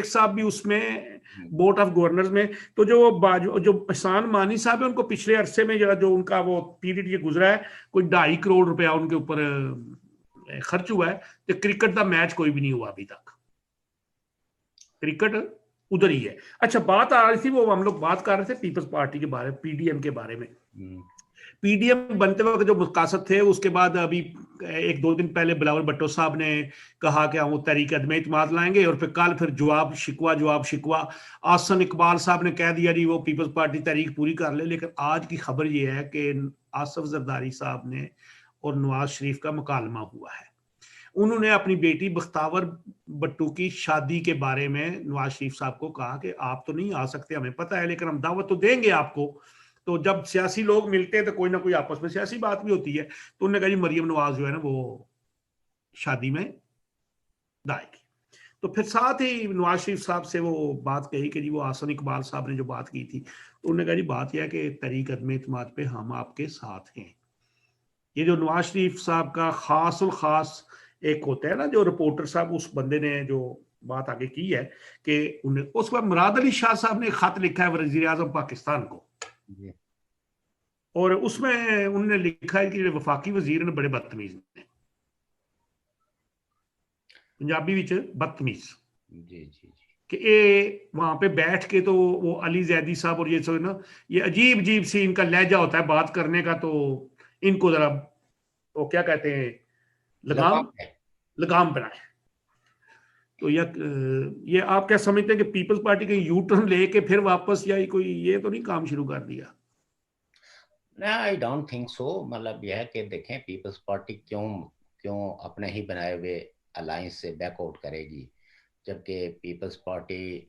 صاحب بھی اس میں بورڈ آف گورنرز میں۔ تو جو احسان مانی صاحب ہے ان کو پچھلے عرصے میں جو ان کا وہ پیریڈ یہ گزرا ہے کوئی 2.5 کروڑ روپیہ ان کے اوپر خرچ ہوا ہے، تو کرکٹ کا میچ کوئی بھی نہیں ہوا ابھی تک، کرکٹ ادھر ہی ہے۔ اچھا، بات آ رہی تھی وہ ہم لوگ بات کر رہے تھے پیپلز پارٹی کے بارے میں، پی ڈی ایم کے بارے میں۔ پی ڈی ایم بنتے وقت جو مقاصد تھے، اس کے بعد ابھی 1-2 دن پہلے بلاول بھٹو صاحب نے کہا کہ ہم وہ تحریک عدم اعتماد لائیں گے، اور پھر کل جواب شکوا آسن اقبال صاحب نے کہہ دیا جی وہ پیپلز پارٹی تحریک پوری کر لے۔ لیکن آج کی خبر یہ ہے کہ آصف زرداری صاحب نے اور نواز شریف کا مکالمہ ہوا ہے، انہوں نے اپنی بیٹی بختاور بٹو کی شادی کے بارے میں نواز شریف صاحب کو کہا کہ آپ تو نہیں آ سکتے، ہمیں پتہ ہے، لیکن ہم دعوت تو دیں گے آپ کو۔ تو جب سیاسی لوگ ملتے ہیں تو کوئی نہ کوئی آپس میں سیاسی بات بھی ہوتی ہے، تو انہوں نے کہا جی مریم نواز جو ہے نا وہ شادی میں دائیں گی۔ تو پھر ساتھ ہی نواز شریف صاحب سے وہ بات کہی کہ جی وہ آسن اقبال صاحب نے جو بات کی تھی، تو انہوں نے کہا جی بات یہ ہے کہ تحریک عدم اعتماد پہ ہم آپ کے ساتھ ہیں۔ یہ جو نواز شریف صاحب کا خاص الخاص ایک ہوتا ہے نا، جو رپورٹر صاحب اس بندے نے جو بات آگے کی ہے کہ اس کو مراد علی شاہ صاحب نے خط لکھا ہے وزیر اعظم پاکستان کو، اور اس میں انہوں نے لکھا ہے کہ وفاقی وزیر نے بڑے بدتمیز نے، پنجابی وچ بدتمیز، کہ وہاں پہ بیٹھ کے تو وہ علی زیدی صاحب اور یہ سو نا، یہ عجیب سی ان کا لہجہ ہوتا ہے بات کرنے کا، تو ان کو ذرا وہ کیا کہتے ہیں لگام بنائے۔ تو یہ آپ کیا سمجھتے ہیں کہ پیپلز پارٹی کے یو ٹرن لے کے پھر واپس یا کوئی یہ تو نہیں کام شروع کر دیا؟
I don't think so۔ مطلب یہ ہے کہ دیکھیں پیپلز پارٹی کیوں اپنے ہی بنائے ہوئے الائنس سے بیک آؤٹ کرے گی، جبکہ پیپلز پارٹی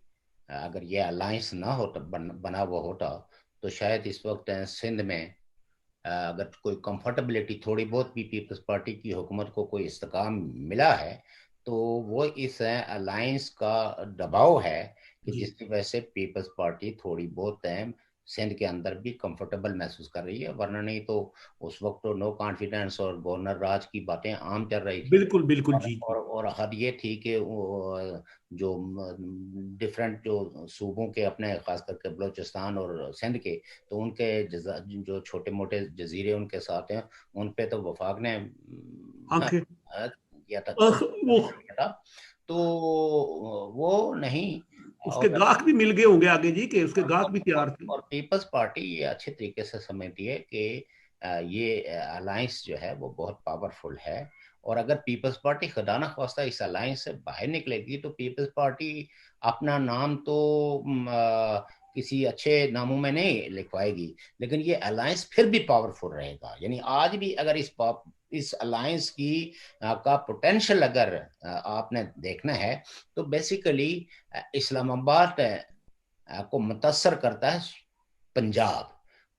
اگر یہ الائنس نہ ہوتا بنا ہوا ہوتا تو شاید اس وقت سندھ میں اگر کوئی کمفرٹیبلٹی تھوڑی بہت بھی پیپلز پارٹی کی حکومت کو کوئی استحکام ملا ہے تو وہ اس الائنس کا دباؤ ہے کہ
جی
جس کی وجہ سے پیپلز پارٹی تھوڑی بہت سندھ کے اندر بھی کمفرٹیبل محسوس کر رہی ہے، ورنہ نہیں تو اس وقت تو نو کانفیڈنس اور گورنر راج کی باتیں عام چل رہی تھی،
بالکل بالکل جی جی
اور حد یہ تھی کہ جو ڈفرینٹ جو صوبوں کے اپنے خاص کر کے بلوچستان اور سندھ کے، تو ان کے جو چھوٹے موٹے جزیرے ان کے ساتھ ہیں ان پہ تو وفاق نے
آنکھیں
کیا تھا
وہ
تو وہ نہیں،
اس کے
اور
گاہک بھی مل گئے ہوں گے آگے جی، کہ اس کے گاہک بھی تیار تھے.
اور پیپلز پارٹی یہ اچھے طریقے سے سمجھتی ہے کہ یہ الائنس جو ہے وہ بہت پاورفل ہے، اور اگر پیپلز پارٹی خدا نخواستہ اس الائنس سے باہر نکلے گی تو پیپلز پارٹی اپنا نام تو کسی اچھے ناموں میں نہیں لکھوائے گی، لیکن یہ الائنس پھر بھی پاورفل رہے گا. یعنی آج بھی اگر اس الائنس کی کا پوٹینشل اگر آپ نے دیکھنا ہے تو بیسیکلی اسلام آباد کو متاثر کرتا ہے پنجاب،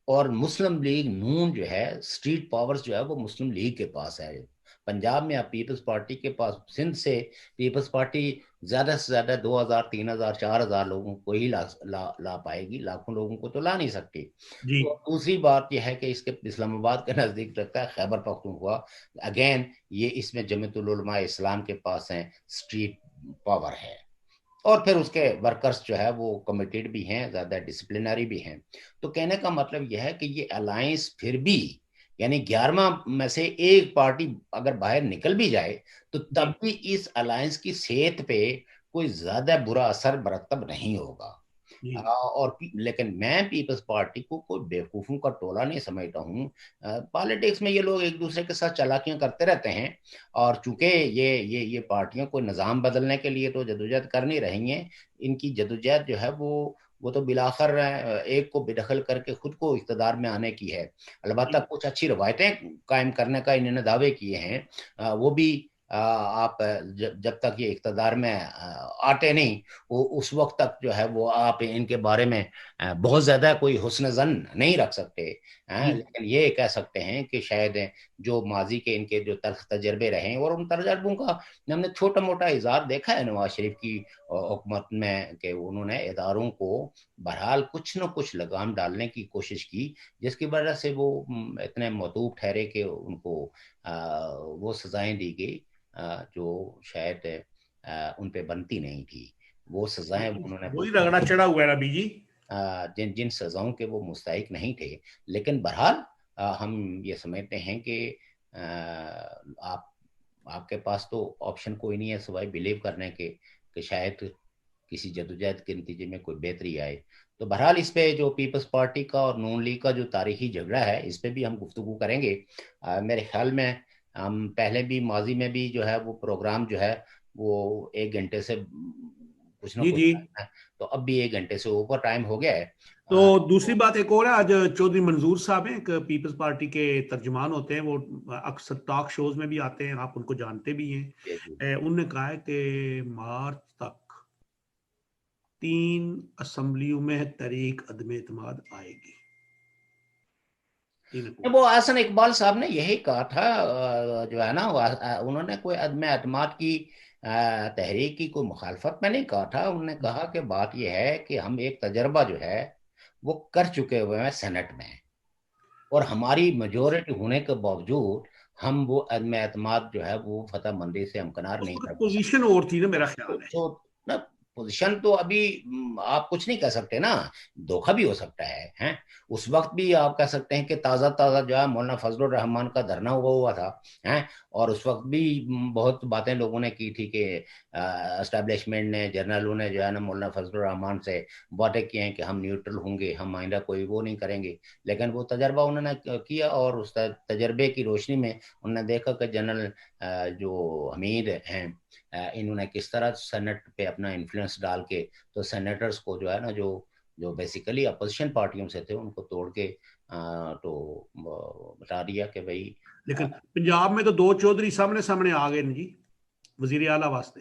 اور مسلم لیگ نون جو ہے اسٹریٹ پاورز جو ہے وہ مسلم لیگ کے پاس ہے. پنجاب میں اب پیپلز پارٹی کے پاس، سندھ سے پیپلز پارٹی زیادہ سے زیادہ 2000 3000 4000 لوگوں کو ہی لا پائے گی، لاکھوں لوگوں کو تو لا نہیں سکتی.
جی
تو دوسری بات یہ ہے کہ اس کے اسلام آباد کے نزدیک رکھتا ہے خیبر پختونخوا، اگین یہ اس میں جمعیت العلماء اسلام کے پاس ہیں، اسٹریٹ پاور ہے، اور پھر اس کے ورکرز جو ہے وہ کمیٹیڈ بھی ہیں، زیادہ ڈسپلنری بھی ہیں. تو کہنے کا مطلب یہ ہے کہ یہ الائنس پھر بھی، یعنی 11 میں سے ایک پارٹی اگر باہر نکل بھی جائے تو
جی
تب بھی اس الائنس کی صحت پہ کوئی زیادہ برا اثر مرتب نہیں ہوگا.
جی
اور لیکن میں پیپلز پارٹی کو کوئی بیوقوفوں کا ٹولہ نہیں سمجھتا ہوں. پالیٹکس میں یہ لوگ ایک دوسرے کے ساتھ چالاکیاں کرتے رہتے ہیں، اور چونکہ یہ پارٹیوں کو نظام بدلنے کے لیے تو جدوجہد کر نہیں رہی ہیں، ان کی جدوجہد جو ہے وہ تو بلاخر ایک کو بے دخل کر کے خود کو اقتدار میں آنے کی ہے. البتہ
جی
کچھ اچھی روایتیں قائم کرنے کا انہوں نے دعوے کیے ہیں، وہ بھی آپ جب تک یہ اقتدار میں آتے نہیں وہ اس وقت تک جو ہے وہ آپ ان کے بارے میں بہت زیادہ کوئی حسن زن نہیں رکھ سکتے.
جی
لیکن یہ کہہ سکتے ہیں کہ شاید جو ماضی کے ان کے جو تلخ تجربے رہے ہیں، اور ان تجربوں کا ہم نے چھوٹا موٹا اظہار دیکھا ہے نواز شریف کی حکومت میں، کہ انہوں نے اداروں کو بہرحال کچھ نہ کچھ لگام ڈالنے کی کوشش کی، جس کی وجہ سے وہ اتنے مطلوب ٹھہرے کہ ان کو وہ سزائیں دی گئی جو شاید ان پہ بنتی نہیں تھی. وہ سزائیں انہوں نے
وہی رگڑا چڑھا ہوا ہے ابھی جی.
جن سزاؤں کے وہ مستحق نہیں تھے. لیکن بہرحال ہم یہ سمجھتے ہیں کہ آپ کے پاس تو آپشن کوئی نہیں ہے سوائے بلیو کرنے کے کہ شاید کسی جدوجہد کے نتیجے میں کوئی بہتری آئے. تو بہرحال اس پہ جو پیپلز پارٹی کا اور نون لیگ کا جو تاریخی جھگڑا ہے اس پہ بھی ہم گفتگو کریں گے. میرے خیال میں ہم پہلے بھی ماضی میں بھی جو ہے وہ پروگرام جو ہے وہ 1 گھنٹے سے کچھ نہ
جی جی
کچھ، تو اب بھی 1 گھنٹے سے اوپر ٹائم ہو گیا ہے.
تو دوسری بات ایک اور ہے، آج چودھری منظور صاحب ہیں، ایک پیپلز پارٹی کے ترجمان ہوتے ہیں، وہ اکثر ٹاک شوز میں بھی آتے ہیں، آپ ان کو جانتے بھی ہیں. انہوں نے کہا ہے کہ مارچ تک 3 اسمبلیوں میں تحریک عدم اعتماد آئے گی.
وہ احسن اقبال صاحب نے یہی کہا تھا، جو ہے نا انہوں نے کوئی عدم اعتماد کی تحریک کی کوئی مخالفت میں نہیں کہا تھا. انہوں نے کہا کہ بات یہ ہے کہ ہم ایک تجربہ جو ہے وہ کر چکے ہوئے ہیں سینٹ میں، اور ہماری میجورٹی ہونے کے باوجود ہم وہ عدم اعتماد جو ہے وہ فتح مندی سے امکنار
اس
نہیں
وقت
کر
پوزیشن اور تھی نا، میرا خیال ہے.
سکتے. پوزیشن تو ابھی آپ کچھ نہیں کہہ سکتے نا، دھوکہ بھی ہو سکتا ہے. اس وقت بھی آپ کہہ سکتے ہیں کہ تازہ جو ہے مولانا فضل الرحمان کا دھرنا ہوا تھا، اور اس وقت بھی بہت باتیں لوگوں نے کی تھی کہ اسٹیبلشمنٹ نے، جرنلوں نے جو ہے نا مولانا فضل الرحمان سے باتیں کی ہیں کہ ہم نیوٹرل ہوں گے، ہم آئندہ کوئی وہ نہیں کریں گے. لیکن وہ تجربہ انہوں نے کیا، اور اس تجربے کی روشنی میں انہوں نے دیکھا کہ جنرل جو حمید ہیں انہوں نے کس طرح سینٹ پہ اپنا انفلوئنس ڈال کے تو سینیٹرز کو جو ہے نا جو بیسیکلی اپوزیشن پارٹیوں سے تھے ان کو توڑ کے تو بتا دیا کہ بھائی.
لیکن پنجاب میں تو 2 چودھری سامنے آ گئے نا جی، وزیر اعلیٰ واسطے.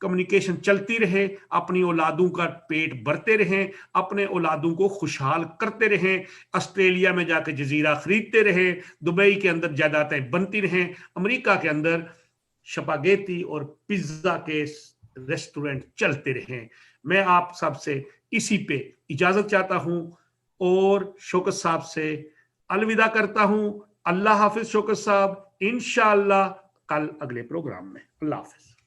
کمیونیکیشن چلتی رہے, اپنی اولادوں کا پیٹ بھرتے رہیں, اپنے اولادوں کو خوشحال کرتے رہیں, آسٹریلیا میں جا کے جزیرہ خریدتے رہیں, دبئی کے اندر جائیدادیں بنتی رہیں, امریکہ کے اندر شپاگیتی اور پیزا کے ریسٹورنٹ چلتے رہیں. میں آپ سب سے اسی پہ اجازت چاہتا ہوں اور شوکت صاحب سے الوداع کرتا ہوں. اللہ حافظ شوکت صاحب, انشاءاللہ کل اگلے پروگرام میں. اللہ حافظ.